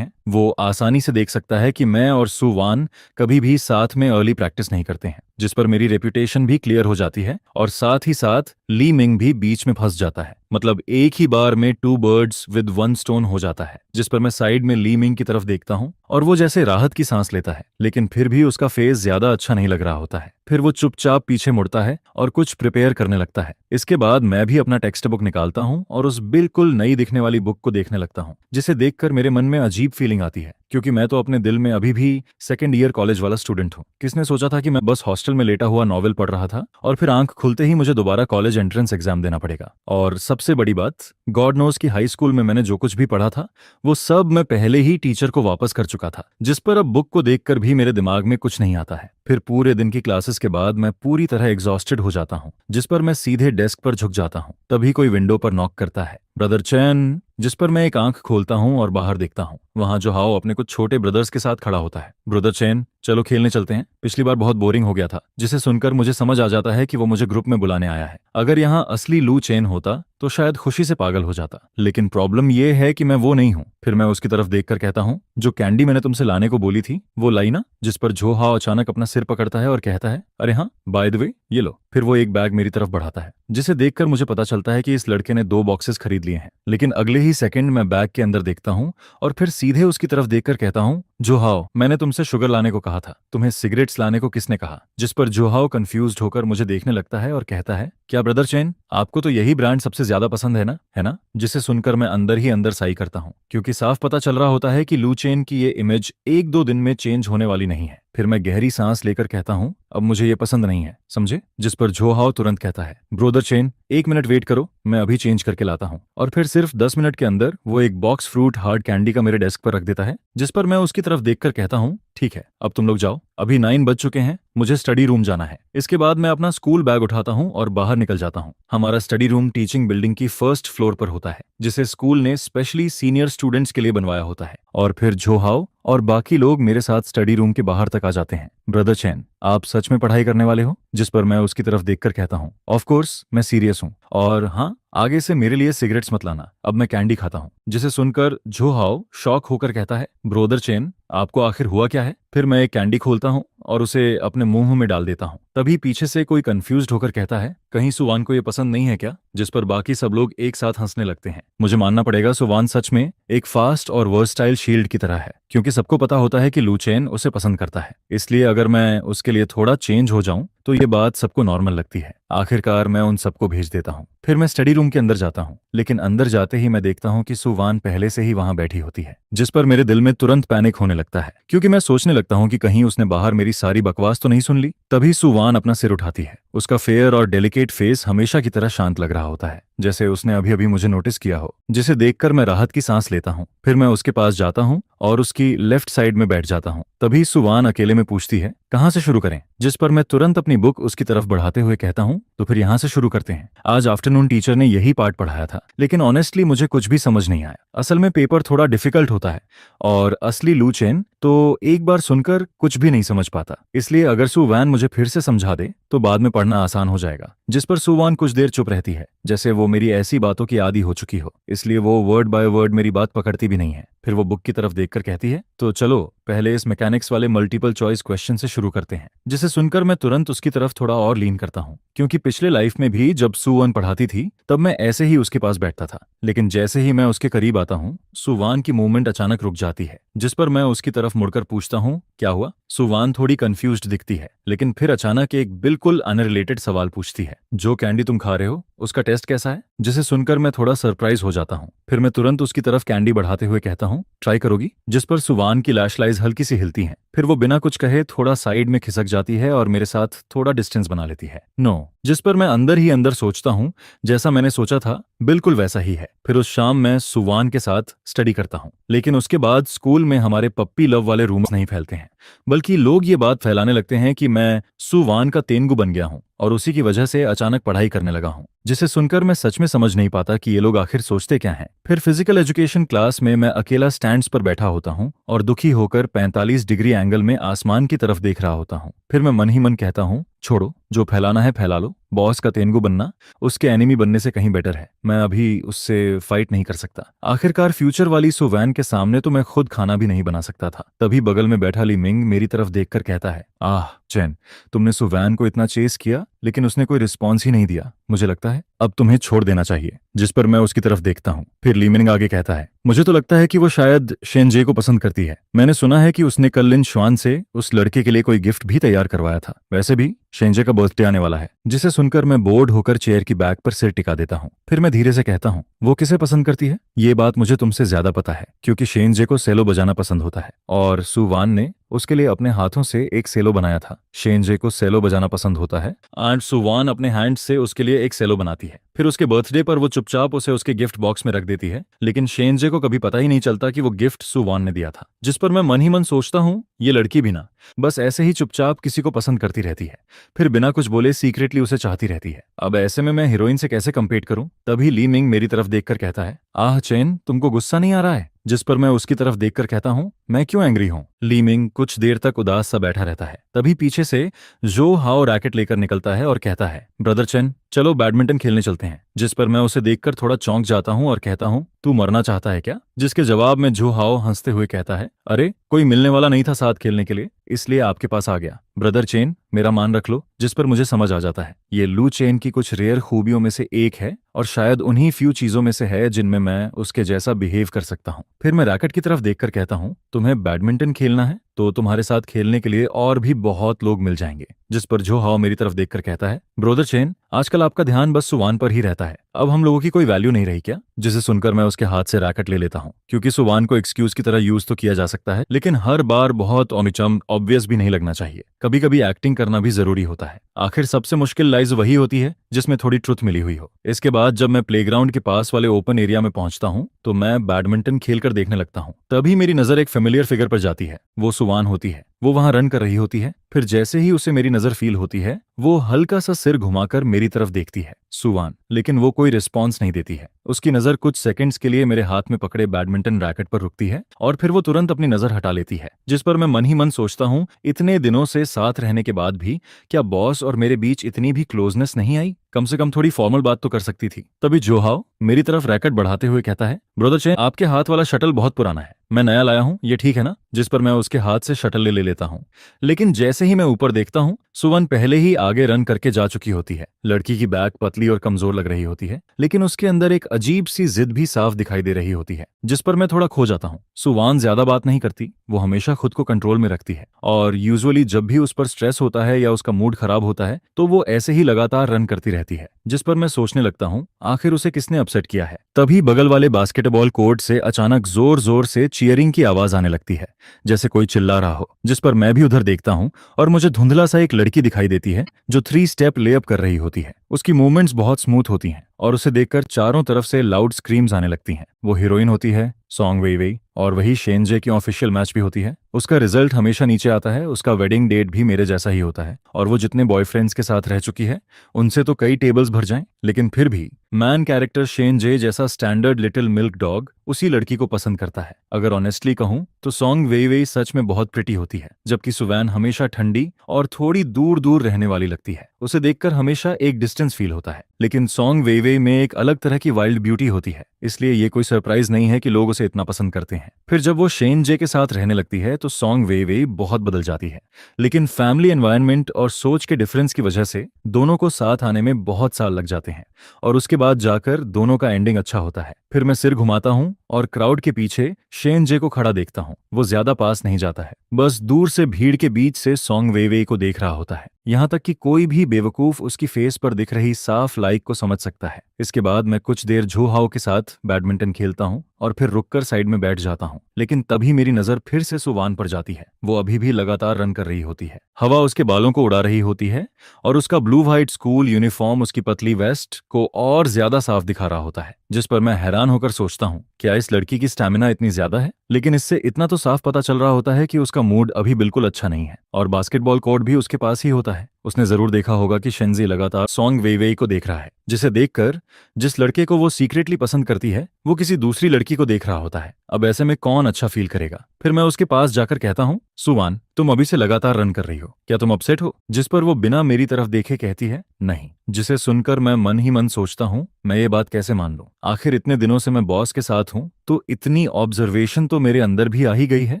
वो आसानी से देख सकता है कि मैं और सुवान कभी भी साथ में अर्ली प्रैक्टिस नहीं करते हैं, जिस पर मेरी रेपुटेशन भी क्लियर हो जाती है और साथ ही साथ ली मिंग भी बीच में फंस जाता है। मतलब एक ही बार में 2 बर्ड्स विद 1 स्टोन हो जाता है। जिस पर मैं साइड में ली मिंग की तरफ देखता हूँ और वो जैसे राहत की सांस लेता है, लेकिन फिर भी उसका फेस ज्यादा अच्छा नहीं लग रहा होता है। फिर वो चुपचाप पीछे मुड़ता है और कुछ प्रिपेयर करने लगता है। इसके बाद मैं भी अपना टेक्स्ट बुक निकालता हूँ और उस बिल्कुल नई दिखने वाली बुक को देखने लगता हूँ, जिसे देखकर मेरे मन में अजीब फीलिंग आती है, क्योंकि मैं तो अपने दिल में अभी भी सेकंड ईयर कॉलेज वाला स्टूडेंट हूँ। किसने सोचा था कि मैं बस हॉस्टल में लेटा हुआ नॉवेल पढ़ रहा था और फिर आंख खुलते ही मुझे दोबारा कॉलेज एंट्रेंस एग्जाम देना पड़ेगा। और सबसे बड़ी बात, गॉड नोज की हाई स्कूल में मैंने जो कुछ भी पढ़ा था वो सब मैं पहले ही टीचर को वापस कर चुका था, जिस पर अब बुक को देखकर भी मेरे दिमाग में कुछ नहीं आता है। फिर पूरे दिन की क्लासेस के बाद मैं पूरी तरह एग्जॉस्टेड हो जाता हूँ, जिस पर मैं सीधे डेस्क पर झुक जाता हूँ। तभी कोई विंडो पर नॉक करता है, ब्रदर चैन। जिस पर मैं एक आंख खोलता हूँ और बाहर देखता हूँ। वहां जो हाओ अपने कुछ छोटे ब्रदर्स के साथ खड़ा होता है। ब्रदर चैन, चलो खेलने चलते हैं, पिछली बार बहुत बोरिंग हो गया था। जिसे सुनकर मुझे समझ आ जाता है कि वो मुझे ग्रुप में बुलाने आया है। अगर यहाँ असली लू चेन होता तो शायद खुशी से पागल हो जाता, लेकिन प्रॉब्लम ये है कि मैं वो नहीं हूँ। फिर मैं उसकी तरफ देखकर कहता हूँ, जो कैंडी मैंने तुमसे लाने को बोली थी वो लाई ना? जिस पर जो हाओ अचानक अपना सिर पकड़ता है और कहता है, अरे हाँ, बाय द वे ये लो। फिर वो एक बैग मेरी तरफ बढ़ाता है, जिसे देखकर मुझे पता चलता है कि इस लड़के ने 2 बॉक्सेस खरीद लिए हैं। लेकिन अगले ही सेकंड मैं बैग के अंदर देखता हूँ और फिर सीधे उसकी तरफ देखकर कहता हूँ, जोहाओ, मैंने तुमसे शुगर लाने को कहा था, तुम्हें सिगरेट्स लाने को किसने कहा? जिस पर जोहाओ कंफ्यूज्ड होकर मुझे देखने लगता है और कहता है, क्या ब्रदर चेन, आपको तो यही ब्रांड सबसे ज्यादा पसंद है ना? जिसे सुनकर मैं अंदर ही अंदर साई करता हूँ, क्योंकि साफ पता चल रहा होता है कि लू चेन की ये इमेज 1-2 दिन में चेंज होने वाली नहीं है। फिर मैं गहरी सांस लेकर कहता हूँ, अब मुझे ये पसंद नहीं है, समझे? जिस पर जो हाओ तुरंत कहता है, ब्रोदर चेन, 1 मिनट वेट करो, मैं अभी चेंज करके लाता हूँ। और फिर सिर्फ 10 मिनट के अंदर वो एक बॉक्स फ्रूट हार्ड कैंडी का मेरे डेस्क पर रख देता है, जिस पर मैं उसकी तरफ देखकर कहता हूँ, ठीक है, अब तुम लोग जाओ, अभी 9 बज चुके हैं, मुझे स्टडी रूम जाना है। इसके बाद मैं अपना स्कूल बैग उठाता हूँ और बाहर निकल जाता हूँ। हमारा स्टडी रूम टीचिंग बिल्डिंग की फर्स्ट फ्लोर पर होता है, जिसे स्कूल ने स्पेशली सीनियर स्टूडेंट्स के लिए बनवाया होता है। और फिर जोहाओ और बाकी लोग मेरे साथ स्टडी रूम के बाहर तक आ जाते हैं। ब्रदर चैन, आप सच में पढ़ाई करने वाले हो? जिस पर मैं उसकी तरफ देखकर कहता हूँ, ऑफ कोर्स मैं सीरियस हूँ, और हाँ, आगे से मेरे लिए सिगरेट्स मत लाना, अब मैं कैंडी खाता हूँ। जिसे सुनकर जोहाओ शॉक होकर कहता है, ब्रोदर चेन, आपको आखिर हुआ क्या है? फिर मैं एक कैंडी खोलता हूँ और उसे अपने मुंह में डाल देता हूँ। तभी पीछे से कोई कंफ्यूज्ड होकर कहता है, कहीं सुवान को ये पसंद नहीं है क्या? जिस पर बाकी सब लोग एक साथ हंसने लगते हैं। मुझे मानना पड़ेगा, सुवान सच में एक फास्ट और वर्सटाइल शील्ड की तरह है, क्योंकि सबको पता होता है कि लू चेन उसे पसंद करता है। इसलिए अगर मैं उसके लिए थोड़ा चेंज हो जाऊं तो ये बात सबको नॉर्मल लगती है। आखिरकार मैं उन सबको भेज देता हूँ। फिर मैं स्टडी रूम के अंदर जाता हूँ, लेकिन अंदर जाते ही मैं देखता हूँ कि सुवान पहले से ही वहां बैठी होती है, जिस पर मेरे दिल में तुरंत पैनिक होने लगता है, क्योंकि मैं सोचने लगता हूँ कि कहीं उसने बाहर मेरी सारी बकवास तो नहीं सुन ली। तभी सुवान अपना सिर उठाती है। उसका फेयर और डेलिकेट फेस हमेशा की तरह शांत लग रहा होता है, जैसे उसने अभी अभी मुझे नोटिस किया हो, जिसे देखकर मैं राहत की सांस लेता हूँ। फिर मैं उसके पास जाता हूँ और उसकी लेफ्ट साइड में बैठ जाता हूँ। तभी सुवान अकेले में पूछती है, कहाँ से शुरू करें? जिस पर मैं तुरंत अपनी बुक उसकी तरफ बढ़ाते हुए कहता हूँ, तो फिर यहाँ से शुरू करते हैं। आज आफ्टरनून टीचर ने यही पार्ट पढ़ाया था, लेकिन ऑनेस्टली मुझे कुछ भी समझ नहीं आया। असल में पेपर थोड़ा डिफिकल्ट होता है, और असली लू चेन तो एक बार सुनकर कुछ भी नहीं समझ पाता। इसलिए अगर सुवान मुझे फिर से समझा दे तो बाद में पढ़ना आसान हो जाएगा। जिस पर सुवान कुछ देर चुप रहती है, जैसे वो मेरी ऐसी बातों की आदी हो चुकी हो, इसलिए वो वर्ड बाय वर्ड मेरी बात पकड़ती भी नहीं है। फिर वो बुक की तरफ देखकर कहती है, तो चलो पहले इस मैकेनिक्स वाले मल्टीपल चॉइस क्वेश्चन से शुरू करते हैं। जिसे सुनकर मैं तुरंत उसकी तरफ थोड़ा और लीन करता हूँ, क्योंकि पिछले लाइफ में भी जब सुवान पढ़ाती थी तब मैं ऐसे ही उसके पास बैठता था। लेकिन जैसे ही मैं उसके करीब आता हूँ, सुवान की मूवमेंट अचानक रुक जाती है। जिस पर मैं उसकी तरफ मुड़कर पूछता हूँ, क्या हुआ? सुवान थोड़ी कंफ्यूज्ड दिखती है, लेकिन फिर अचानक एक बिल्कुल अनरिलेटेड सवाल पूछती है, जो कैंडी तुम खा रहे हो उसका टेस्ट कैसा है? जिसे सुनकर मैं थोड़ा सरप्राइज हो जाता हूँ। फिर मैं तुरंत उसकी तरफ कैंडी बढ़ाते हुए कहता हूँ, ट्राई करोगी? जिस पर सुवान की लैश लाइज हल्की सी हिलती हैं। फिर वो बिना कुछ कहे थोड़ा साइड में खिसक जाती है और मेरे साथ थोड़ा डिस्टेंस बना लेती है। नो। जिस पर मैं अंदर ही अंदर सोचता हूँ, जैसा मैंने सोचा था बिल्कुल वैसा ही है। फिर उस शाम मैं सुवान के साथ स्टडी करता हूँ, लेकिन उसके बाद स्कूल में हमारे पप्पी लव वाले रूमर्स नहीं फैलते हैं, बल्कि लोग ये बात फैलाने लगते हैं कि मैं सुवान का तेंगु बन गया हूँ और उसी की वजह से अचानक पढ़ाई करने लगा हूँ। जिसे सुनकर मैं सच में समझ नहीं पाता कि ये लोग आखिर सोचते क्या हैं। फिर फिजिकल एजुकेशन क्लास में मैं अकेला स्टैंड्स पर बैठा होता हूँ और दुखी होकर 45 डिग्री एंगल में आसमान की तरफ देख रहा होता हूँ। फिर मैं मन ही मन कहता हूँ, छोड़ो, जो फैलाना है फैला लो, बॉस का तेंगु बनना उसके एनिमी बनने से कहीं बेटर है। मैं अभी उससे फाइट नहीं कर सकता। आखिरकार फ्यूचर वाली सुवैन के सामने तो मैं खुद खाना भी नहीं बना सकता था। तभी बगल में बैठा ली मिंग मेरी तरफ देखकर कहता है, आह चैन, तुमने सुवैन को इतना चेस किया लेकिन उसने कोई रिस्पॉन्स ही नहीं दिया। मुझे लगता है अब तुम्हें छोड़ देना चाहिए। जिस पर मैं उसकी तरफ देखता हूँ। फिर ली मिंग आगे कहता है, मुझे तो लगता है कि वो शायद शेनजे को पसंद करती है। मैंने सुना है कि उसने कल लिन श्वान से उस लड़के के लिए कोई गिफ्ट भी तैयार करवाया था। वैसे भी शेनजे का बर्थडे आने वाला है। जिसे सुनकर मैं बोर्ड होकर चेयर की बैक पर सिर टिका देता हूँ। फिर मैं धीरे से कहता हूँ, वो किसे पसंद करती है? ये बात मुझे तुमसे ज्यादा पता है, क्योंकि शेनजे को सेलो बजाना पसंद होता है और सुवान ने उसके लिए अपने हाथों से एक सेलो बनाया था। शेनजे को सेलो बजाना पसंद होता है एंड सुवान अपने हैंड से उसके लिए एक सेलो बनाती है। फिर उसके बर्थडे पर वो चुपचाप उसे उसके गिफ्ट बॉक्स में रख देती है, लेकिन शेनजे को कभी पता ही नहीं चलता कि वो गिफ्ट सुवान ने दिया था। जिस पर मैं मन ही मन सोचता हूँ, ये लड़की भी ना बस ऐसे ही चुपचाप किसी को पसंद करती रहती है, फिर बिना कुछ बोले सीक्रेटली उसे चाहती रहती है। अब ऐसे में मैं हीरोइन से कैसे कंपीट करूं? तभी ली मिंग मेरी तरफ देखकर कहता है, आह चेन, तुमको गुस्सा नहीं आ रहा है? जिस पर मैं उसकी तरफ देखकर कहता हूँ, मैं क्यों एंग्री हूँ? ली मिंग कुछ देर तक उदास सा बैठा रहता है। तभी पीछे से जो हाओ रैकेट लेकर निकलता है और कहता है, ब्रदर चेन, चलो बैडमिंटन खेलने चलते हैं। जिस पर मैं उसे देखकर थोड़ा चौंक जाता हूँ और कहता हूँ, तू मरना चाहता है क्या? जिसके जवाब में जो हाओ हंसते हुए कहता है, अरे कोई मिलने वाला नहीं था साथ खेलने के लिए, इसलिए आपके पास आ गया। ब्रदर चेन, मेरा मान रख लो। जिस पर मुझे समझ आ जाता है ये लू चेन की कुछ रेयर खूबियों में से एक है और शायद उन्हीं फ्यू चीजों में से है जिनमें मैं उसके जैसा बिहेव कर सकता हूँ। फिर मैं रैकेट की तरफ देखकर कहता हूँ, तो तुम्हें बैडमिंटन खेलना है तो तुम्हारे साथ खेलने के लिए और भी बहुत लोग मिल जाएंगे। जिस पर जो हाओ मेरी तरफ देखकर कहता है, ब्रोदर चेन, आजकल आपका ध्यान बस सुवान पर ही रहता है, अब हम लोगों की कोई वैल्यू नहीं रही क्या? जिसे सुनकर मैं उसके हाथ से रैकेट ले लेता हूँ, क्योंकि सुवान को एक्सक्यूज की तरह यूज तो किया जा सकता है, लेकिन हर बार बहुत ऑमिचम ऑब्वियस भी नहीं लगना चाहिए। कभी कभी एक्टिंग करना भी जरूरी होता है। आखिर सबसे मुश्किल लाइज वही होती है जिसमें थोड़ी ट्रुथ मिली हुई हो। इसके बाद जब मैं प्लेग्राउंड के पास वाले ओपन एरिया में पहुंचता हूं तो मैं बैडमिंटन खेलकर देखने लगता हूं। तभी मेरी नजर एक फेमिलियर फिगर पर जाती है। वो सुवान होती है। वो वहां रन कर रही होती है। फिर जैसे ही उसे मेरी नजर फील होती है, वो हल्का सा सिर घुमाकर मेरी तरफ देखती है, सुवान, लेकिन वो कोई रिस्पॉन्स नहीं देती है। उसकी नजर कुछ सेकंड्स के लिए मेरे हाथ में पकड़े बैडमिंटन रैकेट पर रुकती है और फिर वो तुरंत अपनी नजर हटा लेती है। जिस पर मैं मन ही मन सोचता हूँ, इतने दिनों से साथ रहने के बाद भी क्या बॉस और मेरे बीच इतनी भी क्लोजनेस नहीं आई? कम से कम थोड़ी फॉर्मल बात तो कर सकती थी। तभी जोहाओ मेरी तरफ रैकेट बढ़ाते हुए कहता है, ब्रदर चेन, आपके हाथ वाला शटल बहुत पुराना है, मैं नया लाया हूँ, ये ठीक है ना? जिस पर मैं उसके हाथ से शटल ले लेता हूँ। लेकिन जैसे ही मैं ऊपर देखता हूँ, सुवन पहले ही आगे रन करके जा चुकी होती है। लड़की की बैक पतली और कमजोर लग रही होती है, लेकिन उसके अंदर एक अजीब सी जिद भी साफ दिखाई दे रही होती है, जिस पर मैं थोड़ा खो जाता हूँ। सुवान ज्यादा बात नहीं करती, वो हमेशा खुद को कंट्रोल में रखती है और यूजुअली जब भी उस पर स्ट्रेस होता है या उसका मूड खराब होता है तो वो ऐसे ही लगातार रन करती रहती है। जिस पर मैं सोचने लगता हूँ, आखिर उसे किसने अपसेट किया है? तभी बगल वाले बास्केटबॉल कोर्ट से अचानक जोर जोर से चीयरिंग की आवाज आने लगती है, जैसे कोई चिल्ला रहा हो। जिस पर मैं भी उधर देखता हूँ और मुझे धुंधला सा एक लड़की दिखाई देती है जो 3 स्टेप लेअप कर रही होती है। उसकी मूवमेंट्स बहुत स्मूथ होती हैं और उसे देखकर चारों तरफ से लाउड स्क्रीम्स आने लगती हैं। वो हीरोइन होती है, सॉन्ग वेई वेई, और वही शेनजे की ऑफिशियल मैच भी होती है। उसका रिजल्ट हमेशा नीचे आता है। उसका वेडिंग डेट भी मेरे जैसा ही होता है और वो जितने बॉयफ्रेंड्स के साथ रह चुकी है उनसे तो कई टेबल्स भर जाएं, लेकिन फिर भी मैन कैरेक्टर शेनजे जैसा स्टैंडर्ड लिटिल मिल्क डॉग उसी लड़की को पसंद करता है। अगर ऑनेस्टली कहूं तो सॉन्ग वेई वेई सच में बहुत प्रिटी होती है, जबकि सुवैन हमेशा ठंडी और थोड़ी दूर दूर रहने वाली लगती है। उसे देखकर हमेशा एक डिस्टेंस फील होता है, लेकिन सॉन्ग वेई वेई में एक अलग तरह की वाइल्ड ब्यूटी होती है, इसलिए ये कोई सरप्राइज नहीं है कि लोग उसे इतना पसंद करते हैं। फिर जब वो शेनजे के साथ रहने लगती है तो सॉन्ग वेई वेई बहुत बदल जाती है, लेकिन फैमिली एनवायरनमेंट और सोच के डिफरेंस की वजह से दोनों को साथ आने में बहुत साल लग जाते हैं और उसके बाद जाकर दोनों का एंडिंग अच्छा होता है। फिर मैं सिर घुमाता हूं और क्राउड के पीछे शेनजे को खड़ा देखता हूं। वो ज्यादा पास नहीं जाता है, बस दूर से भीड़ के बीच से सॉन्ग वेई वेई को देख रहा होता है, यहां तक कि कोई भी बेवकूफ उसकी फेस पर दिख रही साफ लाइक को समझ सकता है। इसके बाद मैं कुछ देर झोहाओ के साथ बैडमिंटन खेलता हूं और फिर रुककर साइड में बैठ जाता हूं, लेकिन तभी मेरी नजर फिर से सुवान पर जाती है। वो अभी भी लगातार रन कर रही होती है, हवा उसके बालों को उड़ा रही होती है और उसका ब्लू व्हाइट स्कूल यूनिफॉर्म उसकी पतली वेस्ट को और ज्यादा साफ दिखा रहा होता है। जिस पर मैं हैरान होकर सोचता हूँ, क्या इस लड़की की स्टैमिना इतनी ज्यादा है? लेकिन इससे इतना तो साफ पता चल रहा होता है कि उसका मूड अभी बिल्कुल अच्छा नहीं है और बास्केटबॉल कोर्ट भी उसके पास ही होता है। उसने जरूर देखा होगा कि शेंजी लगातार सॉन्ग वेई वेई को देख रहा है, जिसे देखकर जिस लड़के को वो सीक्रेटली पसंद करती है वो किसी दूसरी लड़की को देख रहा होता है। अब ऐसे में कौन अच्छा फील करेगा? फिर मैं उसके पास जाकर कहता हूँ, सुवान, तुम अभी से लगातार रन कर रही हो, क्या तुम अपसेट हो? जिस पर वो बिना मेरी तरफ देखे कहती है, नहीं। जिसे सुनकर मैं मन ही मन सोचता हूँ, मैं ये बात कैसे मान लूं? आखिर इतने दिनों से मैं बॉस के साथ हूँ तो इतनी ऑब्जर्वेशन तो मेरे अंदर भी आ ही गई है।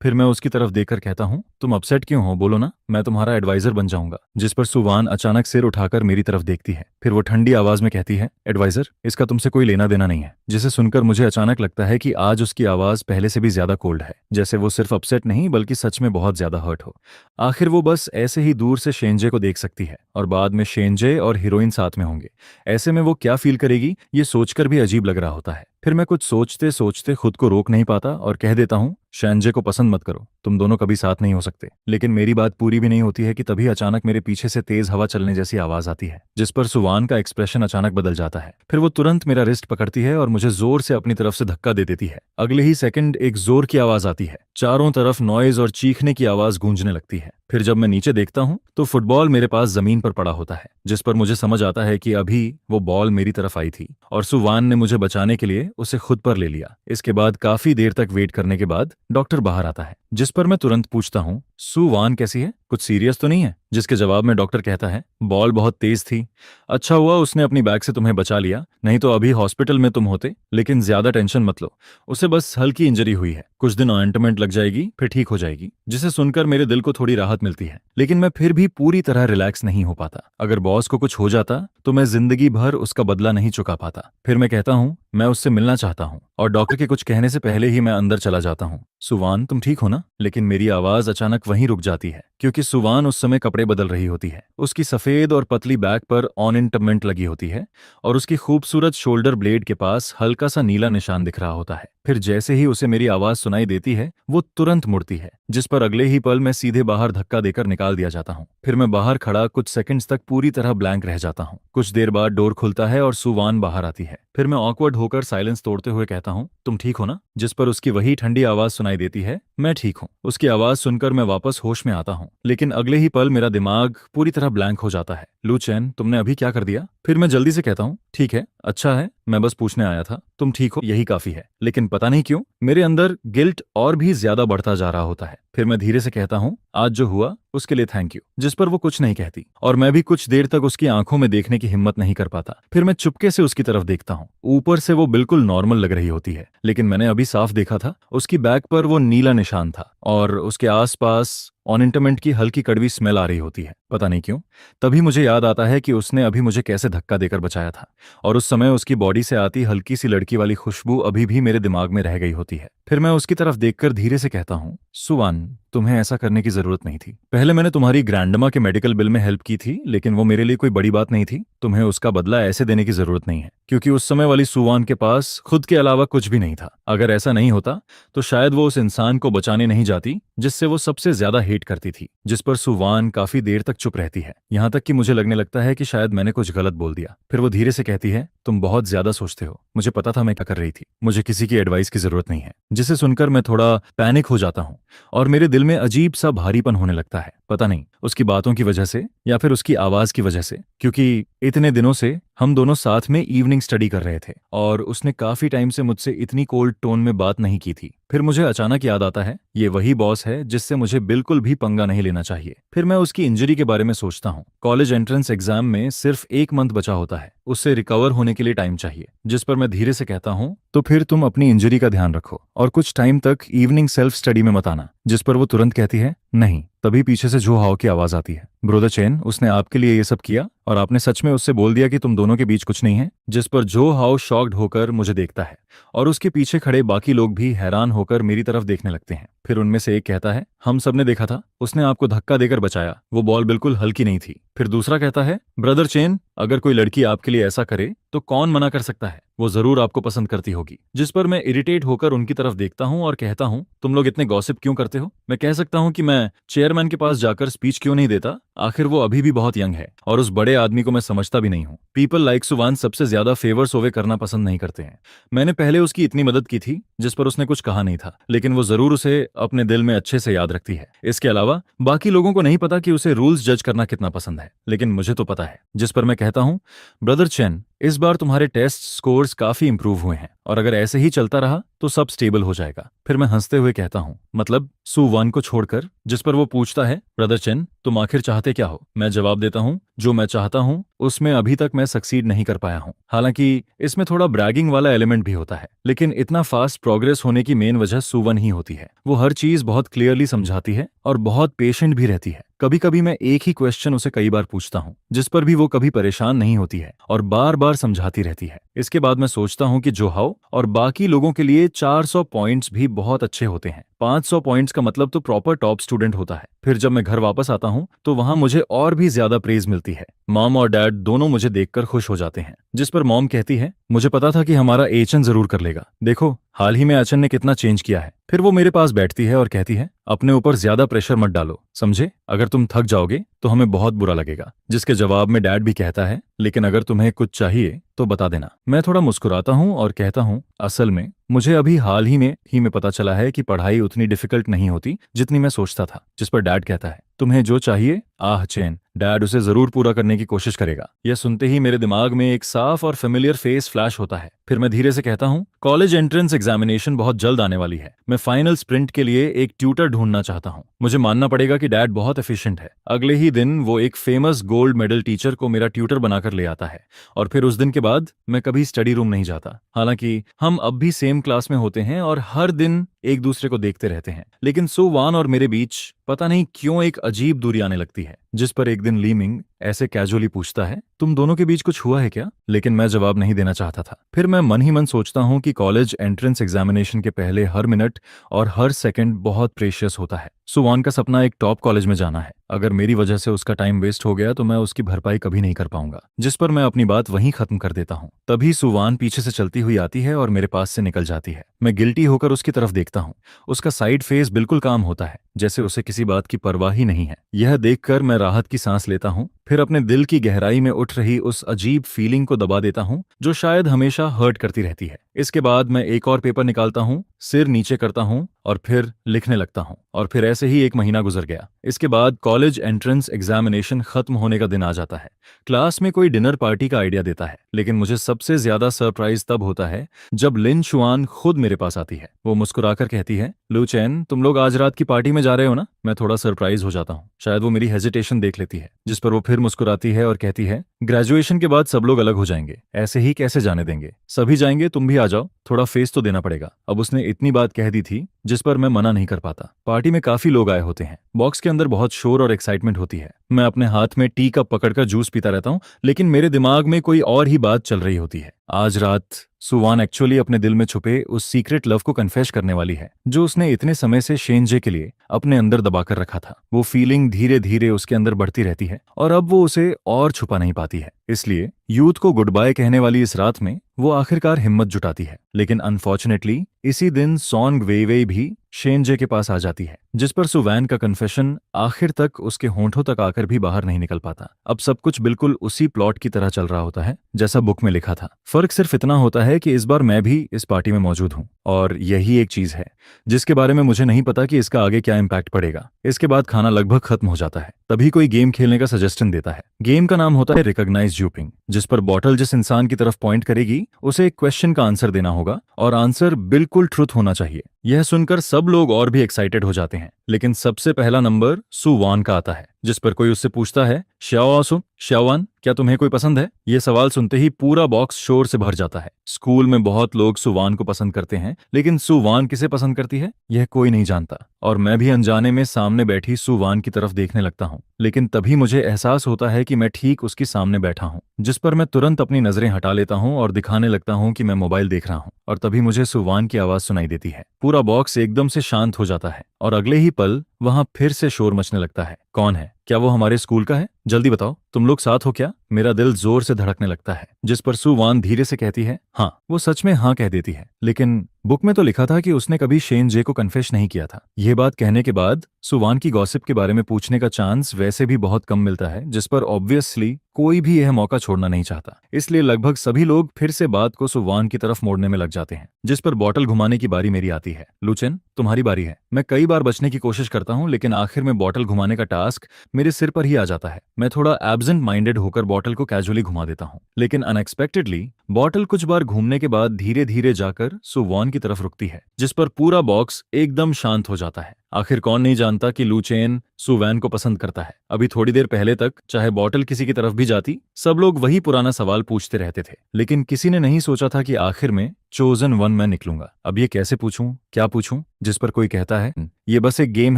फिर मैं उसकी तरफ देखकर कहता हूँ, तुम अपसेट क्यों हो? बोलो ना, मैं तुम्हारा एडवाइजर बन जाऊंगा। जिस पर सुवान अचानक सिर उठाकर मेरी तरफ देखती है, फिर वो ठंडी आवाज में कहती है, एडवाइजर, इसका तुमसे कोई लेना देना नहीं है। जिसे सुनकर मुझे अचानक लगता है कि आज उसकी आवाज पहले से भी ज्यादा कोल्ड है, जैसे वो सिर्फ अपसेट नहीं बल्कि सच में बहुत ज्यादा हर्ट हो। आखिर वो बस ऐसे ही दूर से शेंजे को देख सकती है और बाद में शेंजे और हीरोइन साथ में होंगे। ऐसे में वो क्या फील करेगी, ये सोचकर भी अजीब लग रहा होता है। फिर मैं कुछ सोचते सोचते खुद को रोक नहीं पाता और कह देता हूँ, शेंजे को पसंद मत करो, तुम दोनों कभी साथ नहीं हो सकते। लेकिन मेरी बात पूरी भी नहीं होती है कि तभी अचानक मेरे पीछे से तेज हवा चलने जैसी आवाज आती है, जिस पर सुवान का एक्सप्रेशन अचानक बदल जाता है। फिर वो तुरंत मेरा रिस्ट पकड़ती है और मुझे जोर से अपनी तरफ से धक्का दे देती है। अगले ही सेकंड एक जोर की आवाज आती है, चारों तरफ नॉइज और चीखने की आवाज गूंजने लगती है। फिर जब मैं नीचे देखता हूँ तो फुटबॉल मेरे पास जमीन पर पड़ा होता है, जिस पर मुझे समझ आता है कि अभी वो बॉल मेरी तरफ आई थी और सुवान ने मुझे बचाने के लिए उसे खुद पर ले लिया। इसके बाद काफी देर तक वेट करने के बाद डॉक्टर बाहर आता है, जिस पर मैं तुरंत पूछता हूँ, सू वान कैसी है, कुछ सीरियस तो नहीं है? जिसके जवाब में डॉक्टर कहता है, बॉल बहुत तेज थी। अच्छा हुआ उसने अपनी बैग से तुम्हें बचा लिया, नहीं तो अभी हॉस्पिटल में तुम होते। लेकिन ज्यादा टेंशन मत लो, उसे बस हल्की इंजरी हुई है, कुछ दिन ऑइंटमेंट लग जाएगी, फिर ठीक हो जाएगी। जिसे सुनकर मेरे दिल को थोड़ी राहत मिलती है, लेकिन मैं फिर भी पूरी तरह रिलैक्स नहीं हो पाता। अगर बॉस को कुछ हो जाता तो मैं जिंदगी भर उसका बदला नहीं चुका पाता। फिर मैं कहता हूँ मैं उससे मिलना चाहता हूँ, और डॉक्टर के कुछ कहने से पहले ही मैं अंदर चला जाता हूँ। सुवान तुम ठीक हो ना? लेकिन मेरी आवाज अचानक वहीं रुक जाती है, क्योंकि सुवान उस समय कपड़े बदल रही होती है। उसकी सफेद और पतली बैक पर ऑर्नामेंट लगी होती है, और उसकी खूबसूरत शोल्डर ब्लेड के पास हल्का सा नीला निशान दिख रहा होता है। फिर जैसे ही उसे मेरी आवाज सुनाई देती है, वो तुरंत मुड़ती है, जिस पर अगले ही पल मैं सीधे बाहर धक्का देकर निकाल दिया जाता हूँ। फिर मैं बाहर खड़ा कुछ सेकंड्स तक पूरी तरह ब्लैंक रह जाता हूँ। कुछ देर बाद डोर खुलता है और सुवान बाहर आती है। फिर मैं ऑकवर्ड होकर साइलेंस तोड़ते हुए कहता हूँ, तुम ठीक हो ना? जिस पर उसकी वही ठंडी आवाज सुनाई देती है, मैं ठीक हूँ। उसकी आवाज सुनकर मैं वापस होश में आता हूँ, लेकिन अगले ही पल मेरा दिमाग पूरी तरह ब्लैंक हो जाता है। लू चैन, तुमने अभी क्या कर दिया? फिर मैं जल्दी से कहता हूँ, ठीक है, अच्छा है, मैं बस पूछने आया था, तुम ठीक हो, यही काफी है। लेकिन पता नहीं क्यों मेरे अंदर गिल्ट और भी ज्यादा बढ़ता जा रहा होता है। फिर मैं धीरे से कहता हूँ, आज जो हुआ उसके लिए थैंक यू। जिस पर वो कुछ नहीं कहती, और मैं भी कुछ देर तक उसकी आंखों में देखने की हिम्मत नहीं कर पाता। फिर मैं चुपके से उसकी तरफ देखता हूँ। ऊपर से वो बिल्कुल नॉर्मल लग रही होती है, लेकिन मैंने अभी साफ देखा था, उसकी बैक पर वो नीला निशान था, और उसके आसपास ऑर्नामेंट की हल्की कड़वी स्मेल आ रही होती है। पता नहीं क्यों तभी मुझे याद आता है कि उसने अभी मुझे कैसे धक्का देकर बचाया था, और उस समय उसकी बॉडी से आती हल्की सी लड़की वाली खुशबू अभी भी मेरे दिमाग में रह गई होती है। फिर मैं उसकी तरफ देखकर धीरे से कहता हूँ, सुवान, तुम्हें ऐसा करने की जरूरत नहीं थी। पहले मैंने तुम्हारी ग्रैंडमा के मेडिकल बिल में हेल्प की थी, लेकिन वो मेरे लिए कोई बड़ी बात नहीं थी। तुम्हें उसका बदला ऐसे देने की जरूरत नहीं है, क्योंकि उस समय वाली सुवान के पास खुद के अलावा कुछ भी नहीं था। अगर ऐसा नहीं होता तो शायद वो उस इंसान को बचाने नहीं जाती जिससे वो सबसे ज्यादा हेट करती थी। जिस पर सुवान काफी देर तक चुप रहती है, यहाँ तक कि मुझे लगने लगता है कि शायद मैंने कुछ गलत बोल दिया। फिर वो धीरे से कहती है, तुम बहुत ज्यादा सोचते हो, मुझे पता था मैं क्या कर रही थी, मुझे किसी की एडवाइस की जरूरत नहीं है। जिसे सुनकर मैं थोड़ा पैनिक हो जाता हूँ, और मेरे दिल में अजीब सा भारीपन होने लगता है। पता नहीं उसकी बातों की वजह से या फिर उसकी आवाज की वजह से, क्योंकि इतने दिनों से हम दोनों साथ में इवनिंग स्टडी कर रहे थे, और उसने काफी टाइम से मुझसे इतनी कोल्ड टोन में बात नहीं की थी। फिर मुझे अचानक याद आता है, ये वही बॉस है जिससे मुझे बिल्कुल भी पंगा नहीं लेना चाहिए। फिर मैं उसकी इंजरी के बारे में सोचता हूँ। कॉलेज एंट्रेंस एग्जाम में सिर्फ 1 मंथ बचा होता है, उससे रिकवर होने के लिए टाइम चाहिए। जिस पर मैं धीरे से कहता हूँ, तो फिर तुम अपनी इंजरी का ध्यान रखो और कुछ टाइम तक इवनिंग सेल्फ स्टडी में मत आना। जिस पर वो तुरंत कहती है, नहीं। तभी पीछे से जो हाओ की आवाज आती है, ब्रोदर चेन, उसने आपके लिए ये सब किया और आपने सच में उससे बोल दिया कि तुम दोनों के बीच कुछ नहीं है? जिस पर जो हाओ शॉक्ड होकर मुझे देखता है, और उसके पीछे खड़े बाकी लोग भी हैरान होकर मेरी तरफ देखने लगते हैं। फिर उनमें से एक कहता है, हम सबने देखा था, उसने आपको धक्का देकर बचाया, वो बॉल बिल्कुल हल्की नहीं थी। फिर दूसरा कहता है, ब्रदर चेन, अगर कोई लड़की आपके लिए ऐसा करे तो कौन मना कर सकता है, वो जरूर आपको पसंद करती होगी। जिस पर मैं इरिटेट होकर उनकी तरफ देखता हूँ और कहता हूँ, तुम लोग इतने गॉसिप क्यों करते हो? मैं कह सकता हूँ कि मैं चेयरमैन के पास जाकर स्पीच क्यों नहीं देता, आखिर वो अभी भी बहुत यंग है, और उस बड़े आदमी को मैं समझता भी नहीं हूँ। पीपल लाइक सुवान सबसे ज्यादा फेवर्स ओवे करना पसंद नहीं करते हैं। मैंने पहले उसकी इतनी मदद की थी, जिस पर उसने कुछ कहा नहीं था, लेकिन वो जरूर उसे अपने दिल में अच्छे से याद रखती है। इसके अलावा बाकी लोगों को नहीं पता कि उसे रूल्स जज करना कितना पसंद है, लेकिन मुझे तो पता है। जिस पर मैं कहता हूँ, ब्रदर चेन, इस बार तुम्हारे टेस्ट स्कोर्स काफी इंप्रूव हुए हैं, और अगर ऐसे ही चलता रहा तो सब स्टेबल हो जाएगा। फिर मैं हंसते हुए कहता हूँ, मतलब सुवान को छोड़कर? जिस पर वो पूछता है, ब्रदर चेन, तुम आखिर चाहते क्या हो? मैं जवाब देता हूँ, जो मैं चाहता हूँ उसमें अभी तक मैं सक्सीड नहीं कर पाया हूँ। हालांकि इसमें थोड़ा ब्रैगिंग वाला एलिमेंट भी होता है, लेकिन इतना फास्ट प्रोग्रेस होने की मेन वजह सुवन ही होती है। वो हर चीज बहुत क्लियरली समझाती है और बहुत पेशेंट भी रहती है। कभी कभी मैं एक ही क्वेश्चन उसे कई बार पूछता हूँ, जिस पर भी वो कभी परेशान नहीं होती है और बार बार समझाती रहती है। इसके बाद मैं सोचता हूँ कि जोहाओ और बाकी लोगों के लिए 400 पॉइंट्स भी बहुत अच्छे होते हैं। 500 पॉइंट्स का मतलब तो प्रॉपर टॉप स्टूडेंट होता है। फिर जब मैं घर वापस आता हूँ तो वहां मुझे और भी ज्यादा प्रेज मिलती है। मॉम और डैड दोनों मुझे देखकर खुश हो जाते हैं। जिस पर मॉम कहती है, मुझे पता था कि हमारा एचन जरूर कर लेगा, देखो हाल ही में एचन ने कितना चेंज किया है। फिर वो मेरे पास बैठती है और कहती है, अपने ऊपर ज्यादा प्रेशर मत डालो, समझे? अगर तुम थक जाओगे तो हमें बहुत बुरा लगेगा। जिसके जवाब में डैड भी कहता है, लेकिन अगर तुम्हें कुछ चाहिए तो बता देना। मैं थोड़ा मुस्कुराता हूँ और कहता हूँ, असल में मुझे अभी हाल ही में पता चला है कि पढ़ाई उतनी डिफिकल्ट नहीं होती जितनी मैं सोचता था। जिस पर डैड कहता है, तुम्हें जो चाहिए, आह चैन, डैड उसे जरूर पूरा करने की कोशिश करेगा। यह सुनते ही मेरे दिमाग में एक साफ और फेमिलियर फेस फ्लैश होता है। फिर मैं धीरे से कहता हूँ, कॉलेज एंट्रेंस एग्जामिनेशन बहुत जल्द आने वाली है। मैं फाइनल स्प्रिंट के लिए एक ट्यूटर ढूंढना चाहता हूँ। मुझे मानना पड़ेगा कि डैड बहुत एफिशिएंट है। अगले ही दिन वो एक फेमस गोल्ड मेडल टीचर को मेरा ट्यूटर बनाकर ले आता है और फिर उस दिन के बाद मैं कभी स्टडी रूम नहीं जाता। हालांकि हम अब भी सेम क्लास में होते हैं और हर दिन एक दूसरे को देखते रहते हैं, लेकिन सुवान और मेरे बीच पता नहीं क्यों एक अजीब दूरी आने लगती है। जिस पर एक दिन ली मिंग ऐसे कैजुअली पूछता है, तुम दोनों के बीच कुछ हुआ है क्या? लेकिन मैं जवाब नहीं देना चाहता था। फिर मैं मन ही मन सोचता हूँ कि कॉलेज एंट्रेंस एग्जामिनेशन के पहले हर मिनट और हर सेकंड बहुत प्रेशियस होता है। सुवान का सपना एक टॉप कॉलेज में जाना है। अगर मेरी वजह से उसका टाइम वेस्ट हो गया तो मैं उसकी भरपाई कभी नहीं कर पाऊंगा। जिस पर मैं अपनी बात वहीं खत्म कर देता हूँ। तभी सुवान पीछे से चलती हुई आती है और मेरे पास से निकल जाती है। मैं गिल्टी होकर उसकी तरफ देखता हूँ। उसका साइड फेस बिल्कुल काम होता है, जैसे उसे किसी बात की परवाह ही नहीं है। यह देखकर मैं राहत की सांस लेता हूँ, फिर अपने दिल की गहराई में उठ रही उस अजीब फीलिंग को दबा देता हूँ जो शायद हमेशा हर्ट करती रहती है। इसके बाद मैं एक और पेपर निकालता हूँ, सिर नीचे करता हूँ और फिर लिखने लगता हूँ। और फिर ऐसे ही एक महीना गुजर गया। इसके बाद कॉलेज एंट्रेंस एग्जामिनेशन खत्म होने का दिन आ जाता है। क्लास में कोई डिनर पार्टी का आइडिया देता है, लेकिन मुझे सबसे ज्यादा सरप्राइज तब होता है जब लिन शुआन खुद मेरे पास आती है। वो मुस्कुराकर कहती है, लू चैन, तुम लोग आज रात की पार्टी में जा रहे हो ना? मैं थोड़ा सरप्राइज हो जाता हूँ। शायद वो मेरी हेजिटेशन देख लेती है, जिस पर वो फिर मुस्कुराती है और कहती है, ग्रेजुएशन के बाद सब लोग अलग हो जाएंगे, ऐसे ही कैसे जाने देंगे? सभी जाएंगे, तुम भी आ जाओ, थोड़ा फेस तो देना पड़ेगा। अब उसने इतनी बात कह दी थी जिस पर मैं मना नहीं कर पाता। पार्टी में काफी लोग आए होते हैं। बॉक्स के अंदर बहुत शोर और एक्साइटमेंट होती है। मैं अपने हाथ में टी कप पकड़कर जूस पीता रहता हूँ, लेकिन मेरे दिमाग में कोई और ही बात चल रही होती है। आज रात सुवान एक्चुअली अपने दिल में छुपे उस सीक्रेट लव को कन्फेस करने वाली है जो उसने इतने समय से शेनजे के लिए अपने अंदर दबाकर रखा था। वो फीलिंग धीरे धीरे उसके अंदर बढ़ती रहती है और अब वो उसे और छुपा नहीं पाती है। इसलिए यूथ को गुड बाय कहने वाली इस रात में वो आखिरकार हिम्मत जुटाती है। लेकिन अनफॉर्चुनेटली इसी दिन सॉन्ग वेइवेई भी शेनजे के पास आ जाती है, जिस पर सुवैन का कन्फेशन आखिर तक उसके होंठों तक आकर भी बाहर नहीं निकल पाता। अब सब कुछ बिल्कुल उसी प्लॉट की तरह चल रहा होता है जैसा बुक में लिखा था। फर्क सिर्फ इतना होता है कि इस बार मैं भी इस पार्टी में मौजूद हूँ और यही एक चीज है जिसके बारे में मुझे नहीं पता कि इसका आगे क्या इम्पैक्ट पड़ेगा। इसके बाद खाना लगभग खत्म हो जाता है। तभी कोई गेम खेलने का सजेशन देता है। गेम का नाम होता है रिकॉग्नाइज ड्यूपिंग, जिस पर बॉटल जिस इंसान की तरफ पॉइंट करेगी उसे एक क्वेश्चन का आंसर देना होगा और आंसर बिल्कुल ट्रुथ होना चाहिए। यह सुनकर सब लोग और भी एक्साइटेड हो जाते हैं, लेकिन सबसे पहला नंबर सुवान का आता है, जिस पर कोई उससे पूछता है, श्यावान, क्या तुम्हें कोई पसंद है? ये सवाल सुनते ही पूरा बॉक्स शोर से भर जाता है। स्कूल में बहुत लोग सुवान को पसंद करते हैं, लेकिन सुवान किसे पसंद करती है यह कोई नहीं जानता। और मैं भी अनजाने में सामने बैठी सुवान की तरफ देखने लगता हूँ, लेकिन तभी मुझे एहसास होता है कि मैं ठीक उसकी सामने बैठा हूँ, जिस पर मैं तुरंत अपनी नजरें हटा लेता हूँ और दिखाने लगता हूँ कि मैं मोबाइल देख रहा हूँ। और तभी मुझे सुवान की आवाज सुनाई देती है। पूरा बॉक्स एकदम से शांत हो जाता है और अगले ही पल वहां फिर से शोर मचने लगता है। कौन है? क्या वो हमारे स्कूल का है? जल्दी बताओ, तुम लोग साथ हो क्या? मेरा दिल जोर से धड़कने लगता है, जिस पर सुवान धीरे से कहती है, हाँ। वो सच में हाँ कह देती है, लेकिन बुक में तो लिखा था कि उसने कभी शेनजे को कन्फेस नहीं किया था। यह बात कहने के बाद सुवान की गॉसिप के बारे में पूछने का चांस वैसे भी बहुत कम मिलता है, जिस पर ऑब्वियसली कोई भी यह मौका छोड़ना नहीं चाहता। इसलिए लगभग सभी लोग फिर से बात को सुवान की तरफ मोड़ने में लग जाते हैं, जिस पर बॉटल घुमाने की बारी मेरी आती है। लुचेन, तुम्हारी बारी है। मैं कई बार बचने की कोशिश करता हूँ, लेकिन आखिर में बॉटल घुमाने का टास्क मेरे सिर पर ही आ जाता है। मैं थोड़ा एब्सेंट माइंडेड होकर बॉटल को कैजुअली घुमा देता हूँ, लेकिन अनएक्सपेक्टेडली बॉटल कुछ बार घूमने के बाद धीरे धीरे जाकर सुवान की तरफ रुकती है, जिस पर पूरा बॉक्स एकदम शांत हो जाता है। आखिर कौन नहीं जानता कि लुचेन सुवैन को पसंद करता है। अभी थोड़ी देर पहले तक चाहे बॉटल किसी की तरफ भी जाती, सब लोग वही पुराना सवाल पूछते रहते थे, लेकिन किसी ने नहीं सोचा था कि आखिर में चोजन वन मैं निकलूंगा। अब ये कैसे पूछूं, क्या पूछूं? जिस पर कोई कहता है, ये बस एक गेम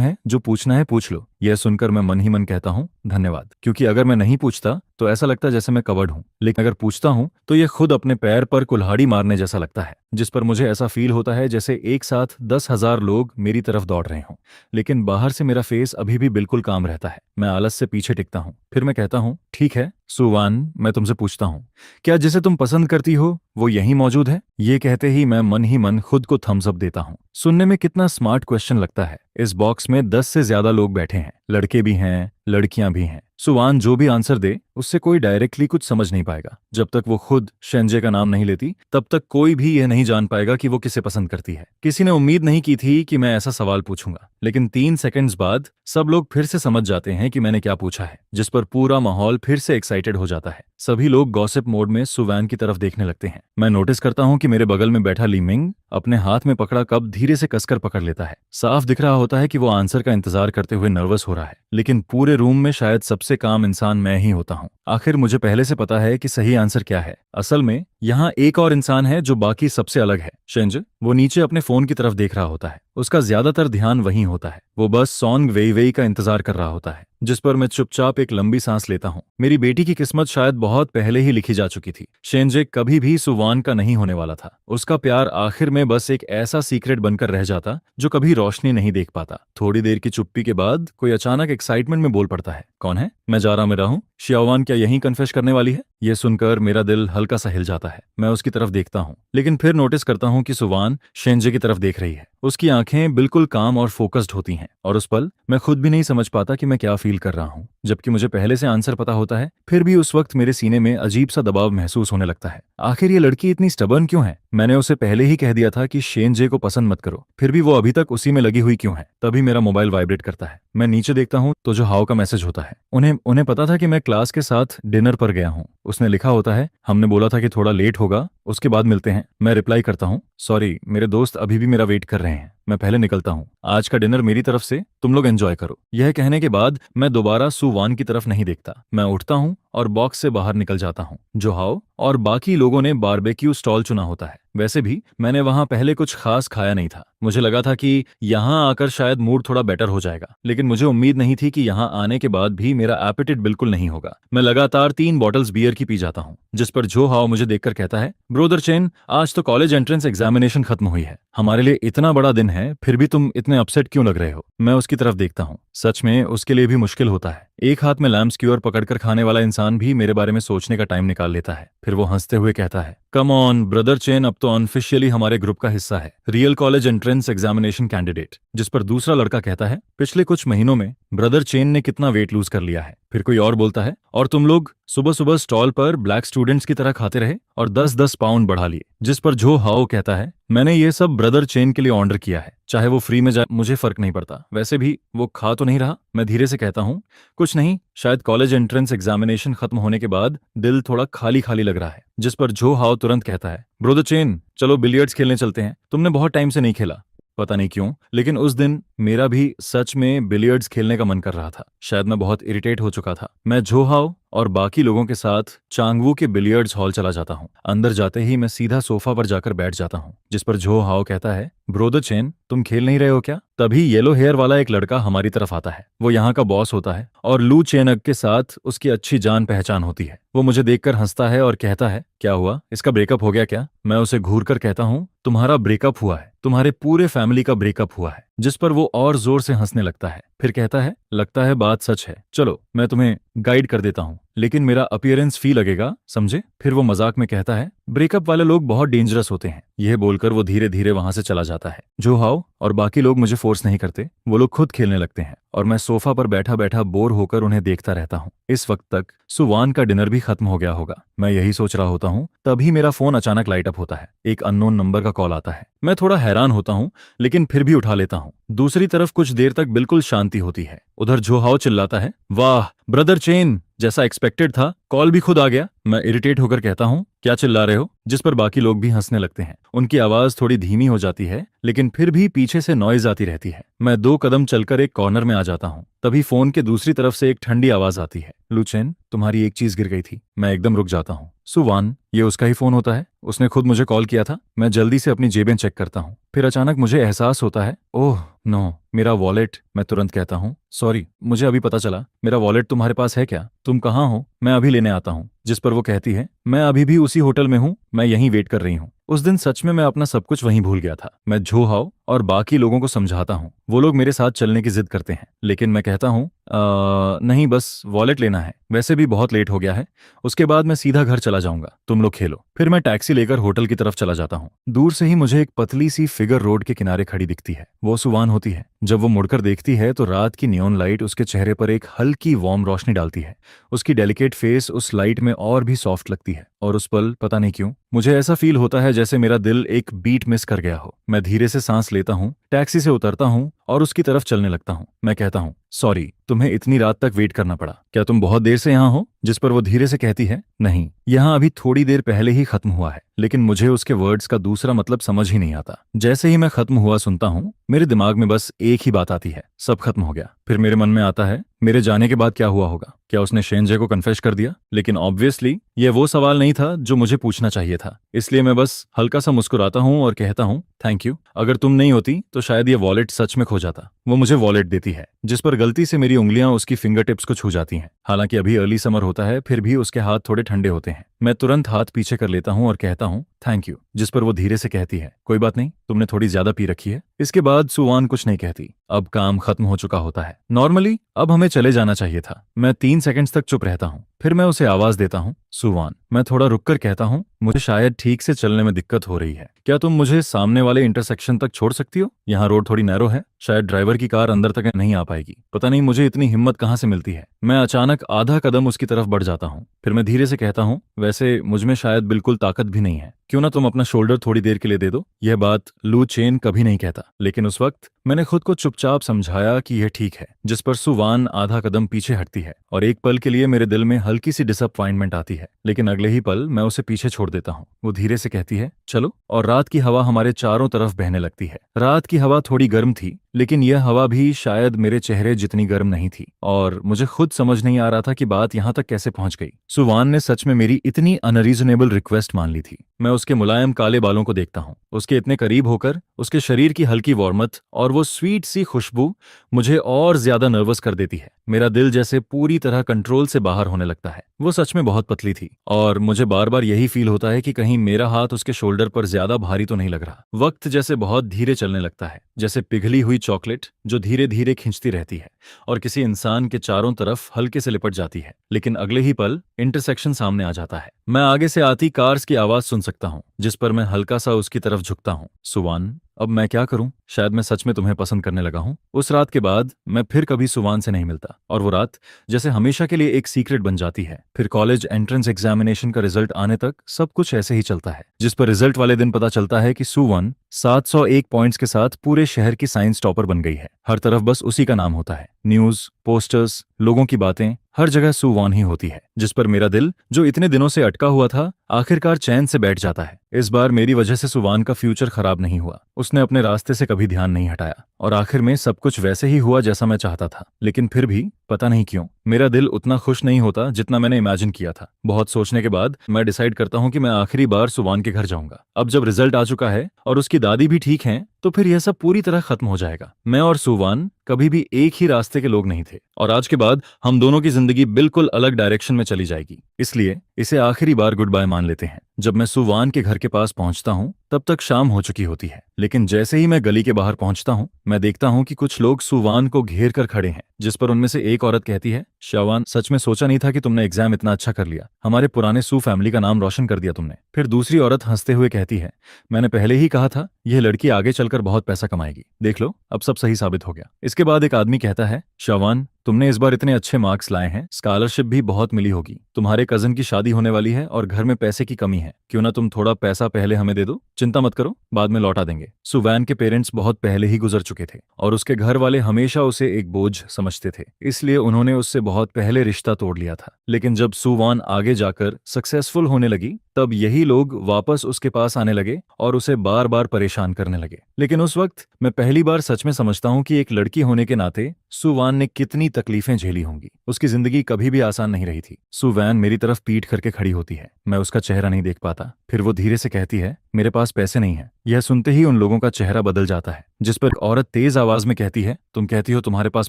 है, जो पूछना है पूछ लो। यह सुनकर मैं मन ही मन कहता हूँ धन्यवाद, क्योंकि अगर मैं नहीं पूछता तो ऐसा लगता जैसे मैं कवर्ड हूँ, लेकिन अगर पूछता हूँ तो ये खुद अपने पैर पर कुल्हाड़ी मारने जैसा लगता है, जिस पर मुझे ऐसा फील होता है जैसे एक साथ 10,000 लोग मेरी तरफ दौड़ रहे हों। लेकिन बाहर से मेरा फेस अभी भी बिल्कुल काम रहता है। मैं आलस से पीछे टिकता हूँ। फिर मैं कहता हूँ, ठीक है सुवान, मैं तुमसे पूछता हूँ, क्या जिसे तुम पसंद करती हो वो यहीं मौजूद है? ये कहते ही मैं मन ही मन खुद को थम्स अप देता हूँ। सुनने में कितना स्मार्ट क्वेश्चन लगता है। इस बॉक्स में 10 से ज्यादा लोग बैठे हैं, लड़के भी हैं, लड़कियां भी हैं। सुवान जो भी आंसर दे उससे कोई डायरेक्टली कुछ समझ नहीं पाएगा। जब तक वो खुद शेंजे का नाम नहीं लेती तब तक कोई भी यह नहीं जान पाएगा कि वो किसे पसंद करती है। किसी ने उम्मीद नहीं की थी कि मैं ऐसा सवाल पूछूंगा, लेकिन 3 सेकंड्स बाद सब लोग फिर से समझ जाते हैं कि मैंने क्या पूछा है, जिस पर पूरा माहौल फिर से एक्साइटेड हो जाता है। सभी लोग गॉसिप मोड में सुवैन की तरफ देखने लगते हैं। मैं नोटिस करता हूं कि मेरे बगल में बैठा लीमिंग अपने हाथ में पकड़ा कप धीरे से कसकर पकड़ लेता है। साफ दिख रहा होता है कि वो आंसर का इंतजार करते हुए नर्वस हो रहा है, लेकिन पूरे रूम में शायद सबसे काम इंसान मैं ही होता हूँ। आखिर मुझे पहले से पता है कि सही आंसर क्या है। असल में यहाँ एक और इंसान है जो बाकी सबसे अलग है, शेंज। वो नीचे अपने फोन की तरफ देख रहा होता है। उसका ज्यादातर ध्यान वहीं होता है। वो बस सॉन्ग वेई वेई का इंतजार कर रहा होता है, जिस पर मैं चुपचाप एक लंबी सांस लेता हूँ। मेरी बेटी की किस्मत शायद बहुत पहले ही लिखी जा चुकी थी। शेंजे कभी भी सुवान का नहीं होने वाला था। उसका प्यार आखिर में बस एक ऐसा सीक्रेट बनकर रह जाता जो कभी रोशनी नहीं देख पाता। थोड़ी देर की चुप्पी के बाद कोई अचानक एक्साइटमेंट में बोल पड़ता है, कौन है? मैं जा रहा मेरा हूँ। शियावान क्या यहीं कन्फेस करने वाली है? यह सुनकर मेरा दिल हल्का सा हिल जाता है। मैं उसकी तरफ देखता हूँ, लेकिन फिर नोटिस करता हूँ कि सुवान शेंजे की तरफ देख रही है। उसकी आंखें बिल्कुल काम और फोकस्ड होती हैं, और उस पल मैं खुद भी नहीं समझ पाता कि मैं क्या फील कर रहा हूँ। जबकि मुझे पहले से आंसर पता होता है, फिर भी उस वक्त मेरे सीने में अजीब सा दबाव महसूस होने लगता है। आखिर ये लड़की इतनी स्टबर्न क्यों है? मैंने उसे पहले ही कह दिया था कि शेंजे को पसंद मत करो, फिर भी वो अभी तक उसी में लगी हुई क्यों है? तभी मेरा मोबाइल वाइब्रेट करता है। मैं नीचे देखता हूँ तो जो हाव का मैसेज होता है। उन्हें पता था कि मैं क्लास के साथ डिनर पर गया हूँ। उसने लिखा होता है, हमने बोला था कि थोड़ा लेट होगा, उसके बाद मिलते हैं। मैं रिप्लाई करता हूँ, सॉरी, मेरे दोस्त अभी भी मेरा वेट कर रहे हैं, मैं पहले निकलता हूँ। आज का डिनर मेरी तरफ से, तुम लोग एंजॉय करो। यह कहने के बाद मैं दोबारा सुवान की तरफ नहीं देखता। मैं उठता हूँ और बॉक्स से बाहर निकल जाता हूँ। जो हाव और बाकी लोगों ने बारबेक्यू स्टॉल चुना होता है। वैसे भी मैंने वहां पहले कुछ खास खाया नहीं था। मुझे लगा था कि यहाँ आकर शायद मूड थोड़ा बेटर हो जाएगा, लेकिन मुझे उम्मीद नहीं थी कि यहाँ आने के बाद भी मेरा एपेटाइट बिल्कुल नहीं होगा। मैं लगातार 3 बॉटल्स बियर की पी जाता हूँ, जिस पर जो हाव मुझे देखकर कहता है, ब्रोदर चेन, आज तो कॉलेज एंट्रेंस एग्जामिनेशन खत्म हुई है, हमारे लिए इतना बड़ा दिन है, फिर भी तुम इतने अपसेट क्यों लग रहे हो? मैं उसकी तरफ देखता हूँ। सच में उसके लिए भी मुश्किल होता है। एक हाथ में लैम्प स्क्यूअर पकड़कर खाने वाला इंसान भी मेरे बारे में सोचने का टाइम निकाल लेता है। फिर वो हंसते हुए कहता है, कम ऑन ब्रदर चेन, अब तो ऑफिशियली हमारे ग्रुप का हिस्सा है, real college entrance examination candidate. जिस पर दूसरा लड़का कहता है, पिछले कुछ महीनों में ब्रदर चेन ने कितना वेट लूज कर लिया है। फिर कोई और बोलता है, और तुम लोग सुबह सुबह स्टॉल पर ब्लैक स्टूडेंट्स की तरह खाते रहे और 10-10 पाउंड बढ़ा लिए। जिस पर जो हाओ कहता है, मैंने ये सब ब्रदर चेन के लिए ऑर्डर किया है, चाहे वो फ्री में जाए मुझे फर्क नहीं पड़ता, वैसे भी वो खा तो नहीं रहा। मैं धीरे से कहता हूँ, कुछ नहीं, शायद कॉलेज एंट्रेंस एग्जामिनेशन खत्म होने के बाद दिल थोड़ा खाली खाली लग रहा है। जिस पर जो हाओ तुरंत कहता है, ब्रदर चेन, चलो बिलियर्ड्स खेलने चलते हैं, तुमने बहुत टाइम से नहीं खेला। पता नहीं क्यों, लेकिन उस दिन मेरा भी सच में बिलियर्ड्स खेलने का मन कर रहा था। शायद मैं बहुत इरिटेट हो चुका था। मैं जोहाओ और बाकी लोगों के साथ चांगवू के बिलियर्ड्स हॉल चला जाता हूँ। अंदर जाते ही मैं सीधा सोफा पर जाकर बैठ जाता हूँ, जिस पर जो हाओ कहता है, ब्रोदर चेन, तुम खेल नहीं रहे हो क्या? तभी येलो हेयर वाला एक लड़का हमारी तरफ आता है। वो यहाँ का बॉस होता है और लू चेनग के साथ उसकी अच्छी जान पहचान होती है। वो मुझे देखकर हंसता है और कहता है, क्या हुआ, इसका ब्रेकअप हो गया क्या? मैं उसे घूर कर कहता हूँ, तुम्हारा ब्रेकअप हुआ है, तुम्हारे पूरे फैमिली का ब्रेकअप हुआ है। जिस पर वो और जोर से हंसने लगता है। फिर कहता है, लगता है बात सच है, चलो मैं तुम्हें गाइड कर देता हूँ, लेकिन मेरा अपीयरेंस फी लगेगा, समझे? फिर वो मजाक में कहता है, ब्रेकअप वाले लोग बहुत डेंजरस होते हैं। यह बोलकर वो धीरे धीरे वहां से चला जाता है। जो हाओ और बाकी लोग मुझे फोर्स नहीं करते, वो लोग खुद खेलने लगते हैं और मैं सोफा पर बैठा बैठा बोर होकर उन्हें देखता रहता हूँ। इस वक्त तक सुवान का डिनर भी खत्म हो गया होगा, मैं यही सोच रहा होता हूँ, तभी मेरा फोन अचानक लाइट अप होता है। एक अननोन नंबर का कॉल आता है। मैं थोड़ा हैरान होता हूँ, लेकिन फिर भी उठा लेता हूँ। दूसरी तरफ कुछ देर तक बिल्कुल शांति होती है। उधर जो हाओ चिल्लाता है, वाह ब्रदर चेन, जैसा एक्सपेक्टेड था, कॉल भी खुद आ गया। मैं इरिटेट होकर कहता हूँ, क्या चिल्ला रहे हो? जिस पर बाकी लोग भी हंसने लगते हैं। उनकी आवाज थोड़ी धीमी हो जाती है, लेकिन फिर भी पीछे से नॉइज आती रहती है। मैं 2 कदम चलकर एक कॉर्नर में आ जाता हूँ। तभी फोन के दूसरी तरफ से एक ठंडी आवाज आती है, लुचेन, तुम्हारी एक चीज गिर गई थी। मैं एकदम रुक जाता हूँ। सुवान, ये उसका ही फोन होता है, उसने खुद मुझे कॉल किया था। मैं जल्दी से अपनी जेबें चेक करता हूँ। फिर अचानक मुझे एहसास होता है, ओह नो, मेरा वॉलेट। मैं तुरंत कहता हूँ, सॉरी, मुझे अभी पता चला, मेरा वॉलेट तुम्हारे पास है क्या? तुम कहाँ हो? मैं अभी लेने आता हूँ। जिस पर वो कहती है, मैं अभी भी उसी होटल में हूँ, मैं यहीं वेट कर रही हूँ। उस दिन सच में मैं अपना सब कुछ वहीं भूल गया था। मैं झोहाओ और बाकी लोगों को समझाता हूँ, वो लोग मेरे साथ चलने की जिद करते हैं, लेकिन मैं कहता हूँ नहीं, बस वॉलेट लेना है, वैसे भी बहुत लेट हो गया है। उसके बाद मैं सीधा घर चला जाऊंगा, तुम लोग खेलो। फिर मैं टैक्सी लेकर होटल की तरफ चला जाता हूँ। दूर से ही मुझे एक पतली सी फिगर रोड के किनारे खड़ी दिखती है। वो सुवान होती है। जब वो मुड़कर देखती है तो रात की नियॉन लाइट उसके चेहरे पर एक हल्की वार्म रोशनी डालती है। उसकी डेलिकेट फेस उस लाइट में और भी सॉफ्ट लगती है, और उस पल पता नहीं क्यों मुझे ऐसा फील होता है जैसे मेरा दिल एक बीट मिस कर गया हो। मैं धीरे से सांस लेता हूँ, टैक्सी से उतरता हूँ और उसकी तरफ चलने लगता हूँ। मैं कहता हूँ, सॉरी, तुम्हें इतनी रात तक वेट करना पड़ा। क्या तुम बहुत देर से यहाँ हो? जिस पर वो धीरे से कहती है, नहीं, यहाँ अभी थोड़ी देर पहले ही खत्म हुआ है। लेकिन मुझे उसके वर्ड्स का दूसरा मतलब समझ ही नहीं आता। जैसे ही मैं खत्म हुआ सुनता हूँ, मेरे दिमाग में बस एक ही बात आती है, सब खत्म हो गया। फिर मेरे मन में आता है, मेरे जाने के बाद क्या हुआ होगा? क्या उसने शेंजे को कन्फेस कर दिया? लेकिन ऑब्वियसली ये वो सवाल नहीं था जो मुझे पूछना चाहिए था। इसलिए मैं बस हल्का सा मुस्कुराता हूँ और कहता हूँ, थैंक यू। अगर तुम नहीं होती तो शायद ये वॉलेट सच में खो जाता। वो मुझे वॉलेट देती है, जिस पर गलती से मेरी उंगलियां उसकी फिंगर टिप्स को छू जाती हैं। हालांकि अभी अर्ली समर होता है, फिर भी उसके हाथ थोड़े ठंडे होते हैं। मैं तुरंत हाथ पीछे कर लेता हूँ और कहता हूँ, थैंक यू। जिस पर वो धीरे से कहती है, कोई बात नहीं, तुमने थोड़ी ज्यादा पी रखी है। इसके बाद सुवान कुछ नहीं कहती। अब काम खत्म हो चुका होता है। नॉर्मली अब हमें चले जाना चाहिए था। मैं 3 सेकंड्स तक चुप रहता हूँ, फिर मैं उसे आवाज देता हूँ, सुवान। मैं थोड़ा रुककर कहता हूँ, मुझे शायद ठीक से चलने में दिक्कत हो रही है। क्या तुम मुझे सामने वाले इंटरसेक्शन तक छोड़ सकती हो? यहाँ रोड थोड़ी नैरो है, शायद ड्राइवर की कार अंदर तक नहीं आ पाएगी। पता नहीं मुझे इतनी हिम्मत कहाँ से मिलती है। मैं अचानक आधा कदम उसकी तरफ बढ़ जाता हूँ। फिर मैं धीरे से कहता हूँ, वैसे मुझमें शायद बिल्कुल ताकत भी नहीं है, क्यों ना तुम अपना शोल्डर थोड़ी देर के लिए दे दो। यह बात लू चेन कभी नहीं कहता, लेकिन उस वक्त मैंने खुद को चुपचाप समझाया कि यह ठीक है। जिस पर सुवान आधा कदम पीछे हटती है और एक पल के लिए मेरे दिल में हल्की सी डिसअपॉइंटमेंट आती है, लेकिन अगले ही पल मैं उसे पीछे छोड़ देता हूँ। वो धीरे से कहती है, चलो, और रात की हवा हमारे चारों तरफ बहने लगती है। रात की हवा थोड़ी गर्म थी, लेकिन यह हवा भी शायद मेरे चेहरे जितनी गर्म नहीं थी, और मुझे खुद समझ नहीं आ रहा था कि बात यहाँ तक कैसे पहुंच गई। सुवान ने सच में मेरी इतनी अनरीजनेबल रिक्वेस्ट मान ली थी। मैं उसके मुलायम काले बालों को देखता हूँ, उसके इतने करीब होकर उसके शरीर की हल्की वार्मथ और वो स्वीट सी खुशबू मुझे और ज्यादा नर्वस कर देती है। मेरा दिल जैसे पूरी तरह कंट्रोल से बाहर होने लगता है। वो सच में बहुत पतली थी और मुझे बार बार यही फील होता है कि कहीं मेरा हाथ उसके शोल्डर पर ज्यादा भारी तो नहीं लग रहा। वक्त जैसे बहुत धीरे चलने लगता है, जैसे पिघली हुई चॉकलेट जो धीरे धीरे खिंचती रहती है और किसी इंसान के चारों तरफ हल्के से लिपट जाती है। लेकिन अगले ही पल इंटरसेक्शन सामने आ जाता है। मैं आगे से आती कार्स की आवाज सुन सकता हूँ, जिस पर मैं हल्का सा उसकी तरफ झुकता हूँ। सुवान, अब मैं क्या करूं? शायद मैं सच में तुम्हें पसंद करने लगा हूं। उस रात के बाद मैं फिर कभी सुवान से नहीं मिलता, और वो रात जैसे हमेशा के लिए एक सीक्रेट बन जाती है। फिर कॉलेज एंट्रेंस एग्जामिनेशन का रिजल्ट आने तक सब कुछ ऐसे ही चलता है, जिस पर रिजल्ट वाले दिन पता चलता है कि सुवान 701 पॉइंट्स के साथ पूरे शहर की साइंस टॉपर बन गई है। हर तरफ बस उसी का नाम होता है। न्यूज, पोस्टर्स, लोगों की बातें, हर जगह सुवान ही होती है। जिस पर मेरा दिल, जो इतने दिनों से अटका हुआ था, आखिरकार चैन से बैठ जाता है। इस बार मेरी वजह से सुवान का फ्यूचर खराब नहीं हुआ। उसने अपने रास्ते से कभी ध्यान नहीं हटाया, और आखिर में सब कुछ वैसे ही हुआ जैसा मैं चाहता था। लेकिन फिर भी पता नहीं क्यों मेरा दिल उतना खुश नहीं होता जितना मैंने इमेजिन किया था। बहुत सोचने के बाद मैं डिसाइड करता हूँ कि मैं आखिरी बार सुवान के घर जाऊंगा। अब जब रिजल्ट आ चुका है और उसकी दादी भी ठीक है, तो फिर यह सब पूरी तरह खत्म हो जाएगा। मैं और सुवान कभी भी एक ही रास्ते के लोग नहीं थे, और आज के बाद हम दोनों की जिंदगी बिल्कुल अलग डायरेक्शन में चली जाएगी। इसलिए इसे आखिरी बार गुड बाय मान लेते हैं। जब मैं सुवान के घर के पास पहुंचता हूं, तब तक शाम हो चुकी होती है। लेकिन जैसे ही मैं गली के बाहर पहुंचता हूं, मैं देखता हूं कि कुछ लोग सुवान को घेर कर खड़े हैं, जिस पर उनमें से एक औरत कहती है, शवान, सच में सोचा नहीं था कि तुमने एग्जाम इतना अच्छा कर लिया। हमारे पुराने सू फैमिली का नाम रोशन कर दिया तुमने। फिर दूसरी औरत हंसते हुए कहती है, मैंने पहले ही कहा था यह लड़की आगे चलकर बहुत पैसा कमाएगी। देख लो, अब सब सही साबित हो गया। इसके बाद एक आदमी कहता है, शवान, तुमने इस बार इतने अच्छे मार्क्स लाए हैं, स्कॉलरशिप भी बहुत मिली होगी। तुम्हारे कजन की शादी होने वाली है और घर में पैसे की कमी है। क्यों ना तुम थोड़ा पैसा पहले हमें दे दो? चिंता मत करो, बाद में लौटा देंगे। सुवैन के पेरेंट्स बहुत पहले ही गुजर चुके थे और उसके घर वाले हमेशा उसे एक बोझ समझते थे, इसलिए उन्होंने उससे बहुत पहले रिश्ता तोड़ लिया था। लेकिन जब सुवान आगे जाकर सक्सेसफुल होने लगी, तब यही लोग वापस उसके पास आने लगे और उसे बार बार परेशान करने लगे। लेकिन उस वक्त मैं पहली बार सच में समझता हूँ कि एक लड़की होने के नाते सुवान ने कितनी तकलीफें झेली होंगी। उसकी जिंदगी कभी भी आसान नहीं रही थी। सुवैन मेरी तरफ पीठ करके खड़ी होती है। मैं उसका चेहरा नहीं देख पाता। फिर वो धीरे से कहती है, मेरे पास पैसे नहीं है। यह सुनते ही उन लोगों का चेहरा बदल जाता है। जिस पर एक औरत तेज आवाज में कहती है, तुम कहती हो तुम्हारे पास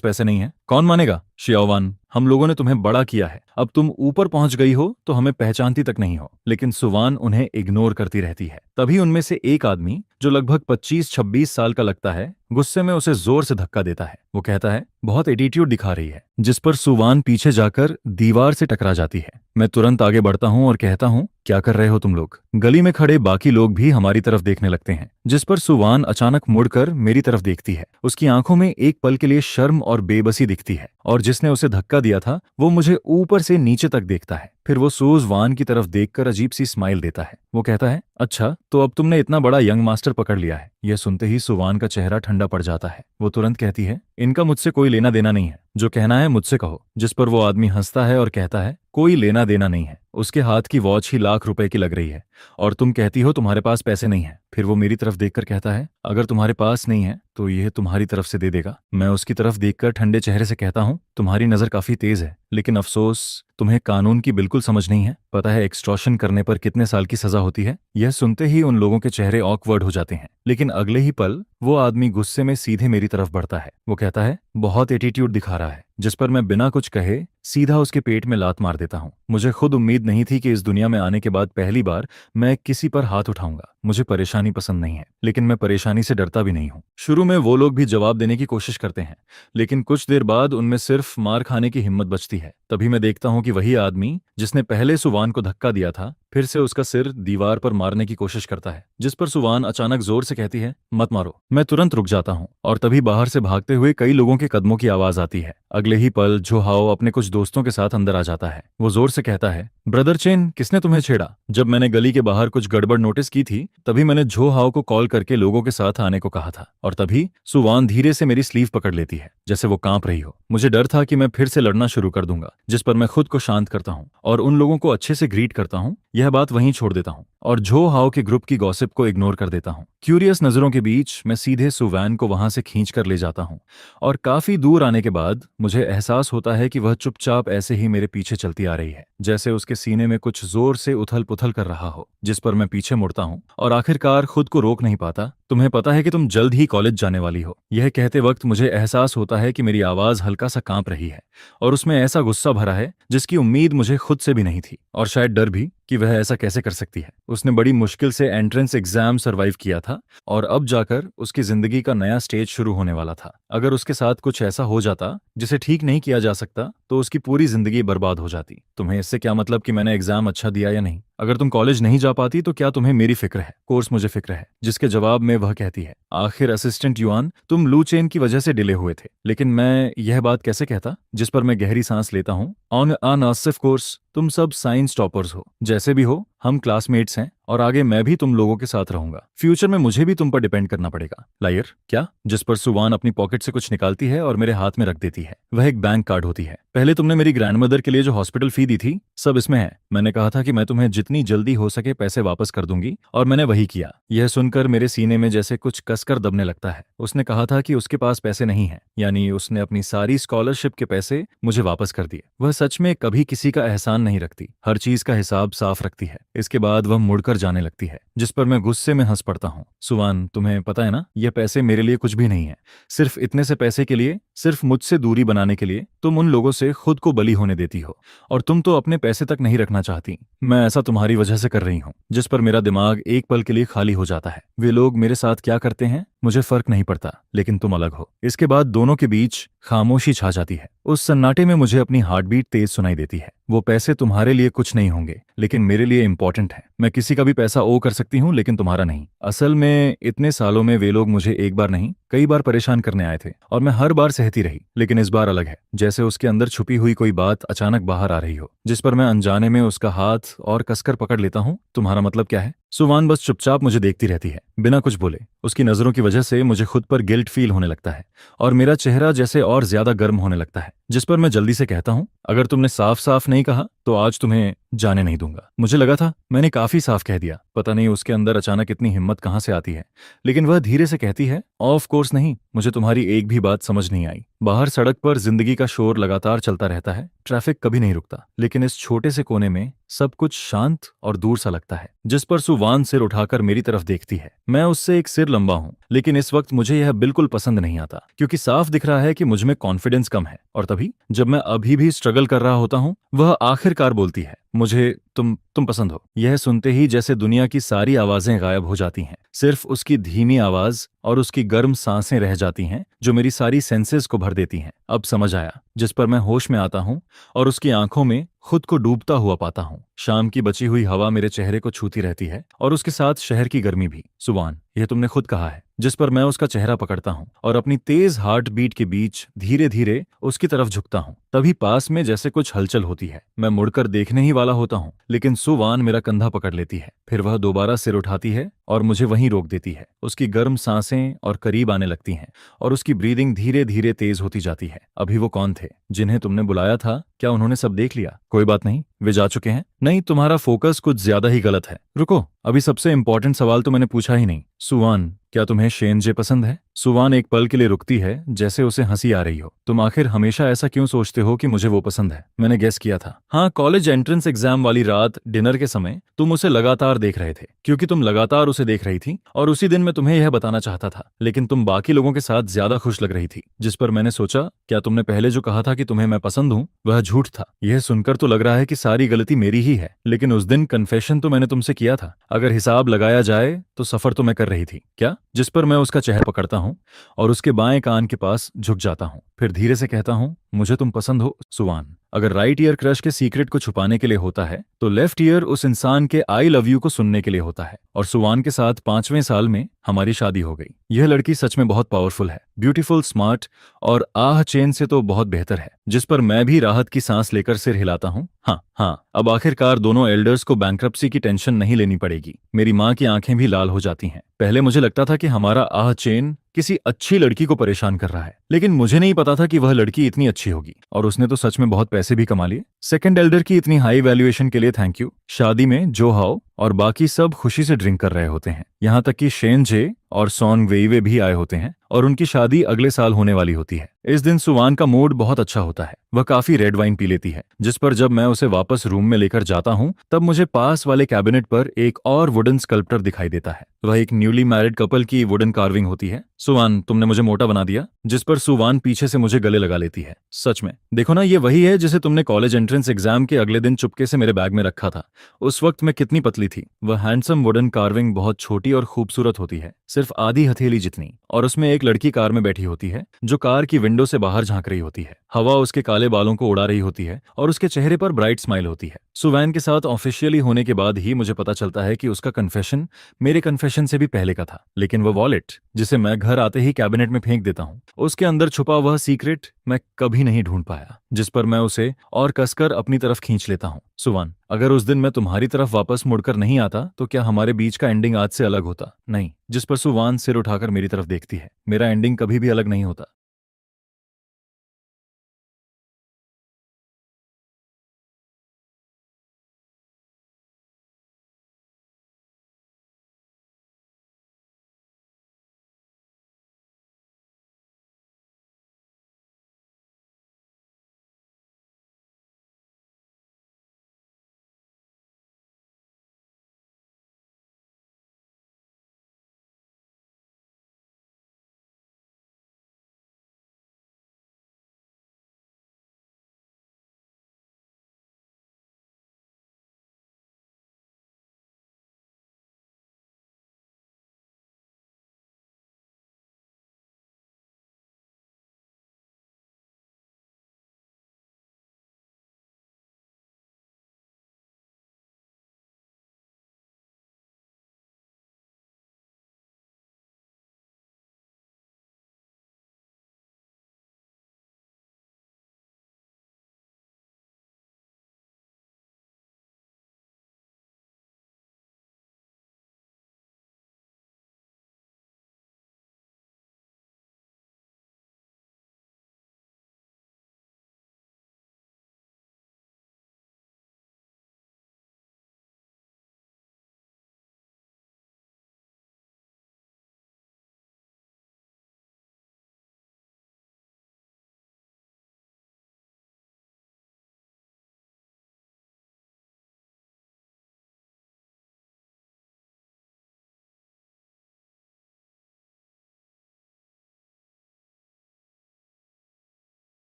पैसे नहीं है, कौन मानेगा? शियावान, हम लोगों ने तुम्हें बड़ा किया है, अब तुम ऊपर पहुंच गई हो तो हमें पहचानती तक नहीं हो। लेकिन सुवान उन्हें इग्नोर करती रहती है। तभी उनमें से एक आदमी, जो लगभग 25-26 साल का लगता है, गुस्से में उसे जोर से धक्का देता है। वो कहता है, बहुत एटीट्यूड दिखा रही है, जिस पर सुवान पीछे जाकर दीवार से टकरा जाती है। मैं तुरंत आगे बढ़ता हूं और कहता हूं, क्या कर रहे हो तुम लोग? गली में खड़े बाकी लोग भी हमारी तरफ देखने लगते हैं, जिस पर सुवान अचानक मुड़कर मेरी तरफ देखती है। उसकी आंखों में एक पल के लिए शर्म और बेबसी दिखती है, और जिसने उसे धक्का दिया था वो मुझे ऊपर से नीचे तक देखता है। फिर वो सूजवान की तरफ देखकर अजीब सी स्माइल देता है। वो कहता है, अच्छा तो अब तुमने इतना बड़ा यंग मास्टर पकड़ लिया है। यह सुनते ही सुवान का चेहरा ठंडा पड़ जाता है। वो तुरंत कहती है, इनका मुझसे कोई लेना देना नहीं है, जो कहना है मुझसे कहो। जिस पर वो आदमी हंसता है और कहता है, कोई लेना देना नहीं है, उसके हाथ की वॉच ही ₹1,00,000 की लग रही है, और तुम कहती हो तुम्हारे पास पैसे नहीं है। फिर वो मेरी तरफ देखकर कहता है, अगर तुम्हारे पास नहीं है तो यह तुम्हारी तरफ से दे देगा। मैं उसकी तरफ देखकर ठंडे चेहरे से कहता हूं, तुम्हारी नजर काफी तेज है, लेकिन अफसोस तुम्हें कानून की बिल्कुल समझ नहीं है। पता है एक्सटॉर्शन करने पर कितने साल की सजा होती है? यह सुनते ही उन लोगों के चेहरे ऑकवर्ड हो जाते हैं, लेकिन अगले ही पल वो आदमी गुस्से में सीधे मेरी तरफ बढ़ता है। वो कहता है, बहुत एटीट्यूड दिखा रहा है। जिस पर मैं बिना कुछ कहे सीधा उसके पेट में लात मार देता हूं। मुझे खुद उम्मीद नहीं थी कि इस दुनिया में आने के बाद पहली बार मैं किसी पर हाथ उठाऊंगा। मुझे परेशानी पसंद नहीं है, लेकिन मैं परेशानी से डरता भी नहीं हूं। शुरू में वो लोग भी जवाब देने की कोशिश करते हैं, लेकिन कुछ देर बाद उनमें सिर्फ मार खाने की हिम्मत बचती है। तभी मैं देखता हूं कि वही आदमी जिसने पहले सुवान को धक्का दिया था, फिर से उसका सिर दीवार पर मारने की कोशिश करता है। जिस पर सुवान अचानक जोर से कहती है, मत मारो। मैं तुरंत रुक जाता हूं, और तभी बाहर से भागते हुए कई लोगों के कदमों की आवाज आती है। अगले ही पल जो हाओ अपने कुछ दोस्तों के साथ अंदर आ जाता है। वो जोर से कहता है, ब्रदर चेन, किसने तुम्हें छेड़ा? जब मैंने गली के बाहर कुछ गड़बड़ नोटिस की थी, तभी मैंने झो हाओ को कॉल करके लोगों के साथ आने को कहा था, और तभी सुवान धीरे से मेरी स्लीव पकड़ लेती है, जैसे वो कांप रही हो। मुझे डर था कि मैं फिर से लड़ना शुरू कर दूंगा, जिस पर मैं खुद को शांत करता हूं और उन लोगों को अच्छे से ग्रीट करता हूं। यह बात वहीं छोड़ देता हूं और झो हाओ के ग्रुप की गॉसिप को इग्नोर कर देता हूं। क्यूरियस नजरों के बीच मैं सीधे सुवैन को वहां से खींच कर ले जाता हूं, और काफी दूर आने के बाद मुझे एहसास होता है कि वह चुपचाप ऐसे ही मेरे पीछे चलती आ रही है, जैसे उसके सीने में कुछ जोर से उथल पुथल कर रहा हो। जिस पर मैं पीछे मुड़ता हूं और आखिरकार खुद को रोक नहीं पाता। तुम्हें पता है कि तुम जल्द ही कॉलेज जाने वाली हो। यह कहते वक्त मुझे एहसास होता है कि मेरी आवाज हल्का सा कांप रही है, और उसमें ऐसा गुस्सा भरा है जिसकी उम्मीद मुझे खुद से भी नहीं थी, और शायद डर भी कि वह ऐसा कैसे कर सकती है। उसने बड़ी मुश्किल से एंट्रेंस एग्जाम सरवाइव किया था, और अब जाकर उसकी जिंदगी का नया स्टेज शुरू होने वाला था। अगर उसके साथ कुछ ऐसा हो जाता जिसे ठीक नहीं किया जा सकता, तो उसकी पूरी जिंदगी बर्बाद हो जाती। तुम्हें इससे क्या मतलब कि मैंने एग्जाम अच्छा दिया या नहीं? अगर तुम कॉलेज नहीं जा पाती तो क्या तुम्हें मेरी फिक्र है? कोर्स मुझे फिक्र है। जिसके जवाब में वह कहती है, आखिर असिस्टेंट युआन, तुम लू चेन की वजह से डिले हुए थे। लेकिन मैं यह बात कैसे कहता? जिस पर मैं गहरी सांस लेता हूं। ऑन अन आसिफ कोर्स, तुम सब साइंस टॉपर्स हो। जैसे भी हो, हम क्लासमेट्स हैं, और आगे मैं भी तुम लोगों के साथ रहूंगा। फ्यूचर में मुझे भी तुम पर डिपेंड करना पड़ेगा। लायर, क्या? जिस पर सुवान अपनी पॉकेट से कुछ निकालती है और मेरे हाथ में रख देती है। वह एक बैंक कार्ड होती है। पहले तुमने मेरी ग्रैंडमदर के लिए जो हॉस्पिटल फी दी थी, सब इसमें है। मैंने कहा था कि मैं तुम्हें जितनी जल्दी हो सके पैसे वापस कर दूंगी, और मैंने वही किया। यह सुनकर मेरे सीने में जैसे कुछ कसकर दबने लगता है। उसने कहा था कि उसके पास पैसे नहीं है, यानी उसने अपनी सारी स्कॉलरशिप के पैसे मुझे वापस कर दिए। वह सच में कभी किसी का एहसान नहीं रखती, हर चीज का हिसाब साफ रखती है। इसके बाद वह मुड़कर जाने लगती है, जिस पर मैं गुस्से में हंस पड़ता हूँ। सुवान, तुम्हें पता है ना, यह पैसे मेरे लिए कुछ भी नहीं है। सिर्फ इतने से पैसे के लिए, सिर्फ मुझसे दूरी बनाने के लिए तुम उन लोगों से खुद को बली होने देती हो, और तुम तो अपने पैसे तक नहीं रखना चाहती। मैं ऐसा तुम्हारी वजह से कर रही हूँ। जिस पर मेरा दिमाग एक पल के लिए खाली हो जाता है। वे लोग मेरे साथ क्या करते हैं मुझे फर्क नहीं पड़ता, लेकिन तुम अलग हो। इसके बाद दोनों के बीच खामोशी छा जाती है। उस सन्नाटे में मुझे अपनी हार्टबीट तेज सुनाई देती है। वो पैसे तुम्हारे लिए कुछ नहीं होंगे, लेकिन मेरे लिए इंपॉर्टेंट है। मैं किसी का भी पैसा ओ कर सकती हूँ, लेकिन तुम्हारा नहीं। असल में इतने सालों में वे लोग मुझे एक बार नहीं, कई बार परेशान करने आए थे, और मैं हर बार सहती रही। लेकिन इस बार अलग है, जैसे उसके अंदर छुपी हुई कोई बात अचानक बाहर आ रही हो। जिस पर मैं अनजाने में उसका हाथ और कसकर पकड़ लेता हूँ। तुम्हारा मतलब क्या है? सुवान बस चुपचाप मुझे देखती रहती है, बिना कुछ बोले। उसकी नजरों की वजह से मुझे खुद पर गिल्ट फील होने लगता है, और मेरा चेहरा जैसे और ज्यादा गर्म होने लगता है। जिस पर मैं जल्दी से कहता हूँ, अगर तुमने साफ साफ नहीं कहा तो आज तुम्हें जाने नहीं दूंगा। मुझे लगा था मैंने काफी साफ कह दिया। पता नहीं उसके अंदर अचानक इतनी हिम्मत कहाँ से आती है, लेकिन वह धीरे से कहती है, ऑफ कोर्स नहीं। मुझे तुम्हारी एक भी बात समझ नहीं आई। बाहर सड़क पर जिंदगी का शोर लगातार चलता रहता है, ट्रैफिक कभी नहीं रुकता, लेकिन इस छोटे से कोने में सब कुछ शांत और दूर सा लगता है। जिस पर सुवान सिर उठाकर मेरी तरफ देखती है। मैं उससे एक सिर लंबा हूं, लेकिन इस वक्त मुझे यह बिल्कुल पसंद नहीं आता, क्योंकि साफ दिख रहा है कि मुझ में कॉन्फिडेंस कम है। और तभी जब मैं अभी भी स्ट्रगल कर रहा होता हूं, वह आखिरकार बोलती है, मुझे तुम पसंद हो। यह सुनते ही जैसे दुनिया की सारी आवाजें गायब हो जाती हैं। सिर्फ उसकी धीमी आवाज और उसकी गर्म सांसें रह जाती हैं, जो मेरी सारी सेंसेस को भर देती हैं। अब समझ आया। जिस पर मैं होश में आता हूं और उसकी आंखों में खुद को डूबता हुआ पाता हूं। शाम की बची हुई हवा मेरे चेहरे को छूती रहती है और उसके साथ शहर की गर्मी भी। सुवान, यह तुमने खुद कहा है। जिस पर मैं उसका चेहरा पकड़ता हूं और अपनी तेज हार्ट बीट के बीच धीरे धीरे उसकी तरफ झुकता हूं। तभी पास में जैसे कुछ हलचल होती है। मैं मुड़कर देखने ही वाला होता हूं, लेकिन सुवान मेरा कंधा पकड़ लेती है। फिर वह दोबारा सिर उठाती है और मुझे वहीं रोक देती है। उसकी गर्म सांसें और करीब आने लगती हैं और उसकी ब्रीदिंग धीरे धीरे तेज होती जाती है। अभी वो कौन थे जिन्हें तुमने बुलाया था? क्या उन्होंने सब देख लिया? कोई बात नहीं, वे जा चुके हैं। नहीं, तुम्हारा फोकस कुछ ज्यादा ही गलत है। रुको, अभी सबसे इंपॉर्टेंट सवाल तो मैंने पूछा ही नहीं। सुवान, क्या तुम्हें शेनजे पसंद है? सुवान एक पल के लिए रुकती है, जैसे उसे हंसी आ रही हो। तुम आखिर हमेशा ऐसा क्यों सोचते हो कि मुझे वो पसंद है? मैंने गेस किया था। हाँ, कॉलेज एंट्रेंस एग्जाम वाली रात डिनर के समय तुम उसे लगातार देख रहे थे, क्योंकि तुम लगातार उसे देख रही थी। और उसी दिन मैं तुम्हें यह बताना चाहता था, लेकिन तुम बाकी लोगों के साथ ज्यादा खुश लग रही थी। जिस पर मैंने सोचा, क्या तुमने पहले जो कहा था कि तुम्हें मैं पसंद हूँ, वह झूठ था? यह सुनकर तो लग रहा है कि सारी गलती मेरी ही है, लेकिन उस दिन कन्फेशन तो मैंने तुमसे किया था। अगर हिसाब लगाया जाए तो सफर तो मैं कर रही थी। क्या? जिस पर मैं उसका चेहरा पकड़ता हूँ और उसके बाएं कान के पास झुक जाता हूँ। फिर धीरे से कहता हूँ, मुझे तुम पसंद हो सुवान। अगर राइट ईयर क्रश के सीक्रेट को छुपाने के लिए होता है, तो लेफ्ट ईयर उस इंसान के आई लव यू को सुनने के लिए होता है। और सुवान के साथ 5वें साल में हमारी शादी हो गई। यह लड़की सच में बहुत पावरफुल है, ब्यूटीफुल, स्मार्ट और आह चैन से तो बहुत बेहतर है। जिस पर मैं भी राहत की सांस लेकर सिर हिलाता हूँ। हाँ, अब आखिरकार दोनों एल्डर्स को बैंक्रप्सी की टेंशन नहीं लेनी पड़ेगी। मेरी माँ की आंखें भी लाल हो जाती हैं। पहले मुझे लगता था कि हमारा आह चैन किसी अच्छी लड़की को परेशान कर रहा है, लेकिन मुझे नहीं पता था कि वह लड़की इतनी अच्छी होगी। और उसने तो सच में बहुत पैसे भी कमा लिए। सेकंड एल्डर की इतनी हाई वैल्यूएशन के लिए थैंक यू। शादी में जो हाओ और बाकी सब खुशी से ड्रिंक कर रहे होते हैं। यहाँ तक कि शेनजे और सॉन्ग वेइवे भी आए होते हैं और उनकी शादी अगले साल होने वाली होती है। इस दिन सुवान का मूड बहुत अच्छा होता है। वह काफी रेड वाइन पी लेती है। जिस पर जब मैं उसे वापस रूम में लेकर जाता हूँ, तब मुझे पास वाले कैबिनेट पर एक और वुडन स्कल्पटर दिखाई देता है। वह एक न्यूली मैरिड कपल की वुडन कार्विंग होती है। सुवान, तुमने मुझे मोटा बना दिया। जिस पर सुवान पीछे से मुझे गले लगा लेती है। सच में, देखो ना, ये वही है जिसे तुमने कॉलेज एंट्रेंस एग्जाम के अगले दिन चुपके से मेरे बैग में रखा था। उस वक्त मैं कितनी पतली थी। वह हैंडसम वुडन कार्विंग बहुत छोटी और खूबसूरत होती है, सिर्फ आधी हथेली जितनी। और उसमें एक लड़की कार में बैठी होती है, जो कार की विंडो से बाहर झांक रही होती है। हवा उसके काले बालों को उड़ा रही होती है और उसके चेहरे पर ब्राइट स्माइल होती है। सुवैन के साथ ऑफिशियली होने के बाद ही मुझे पता चलता है कि उसका कन्फेशन मेरे कन्फेशन से भी पहले का था। लेकिन वो वॉलेट, जिसे मैं घर आते ही कैबिनेट में फेंक देता हूँ, उसके अंदर छुपा वह सीक्रेट मैं कभी नहीं ढूंढ पाया। जिस पर मैं उसे और कसकर अपनी तरफ खींच लेता हूँ। सुवान, अगर उस दिन मैं तुम्हारी तरफ वापस मुड़कर नहीं आता, तो क्या हमारे बीच का एंडिंग आज से अलग होता? नहीं। जिस पर सुवान सिर उठाकर मेरी तरफ देखती है। मेरा एंडिंग कभी भी अलग नहीं होता।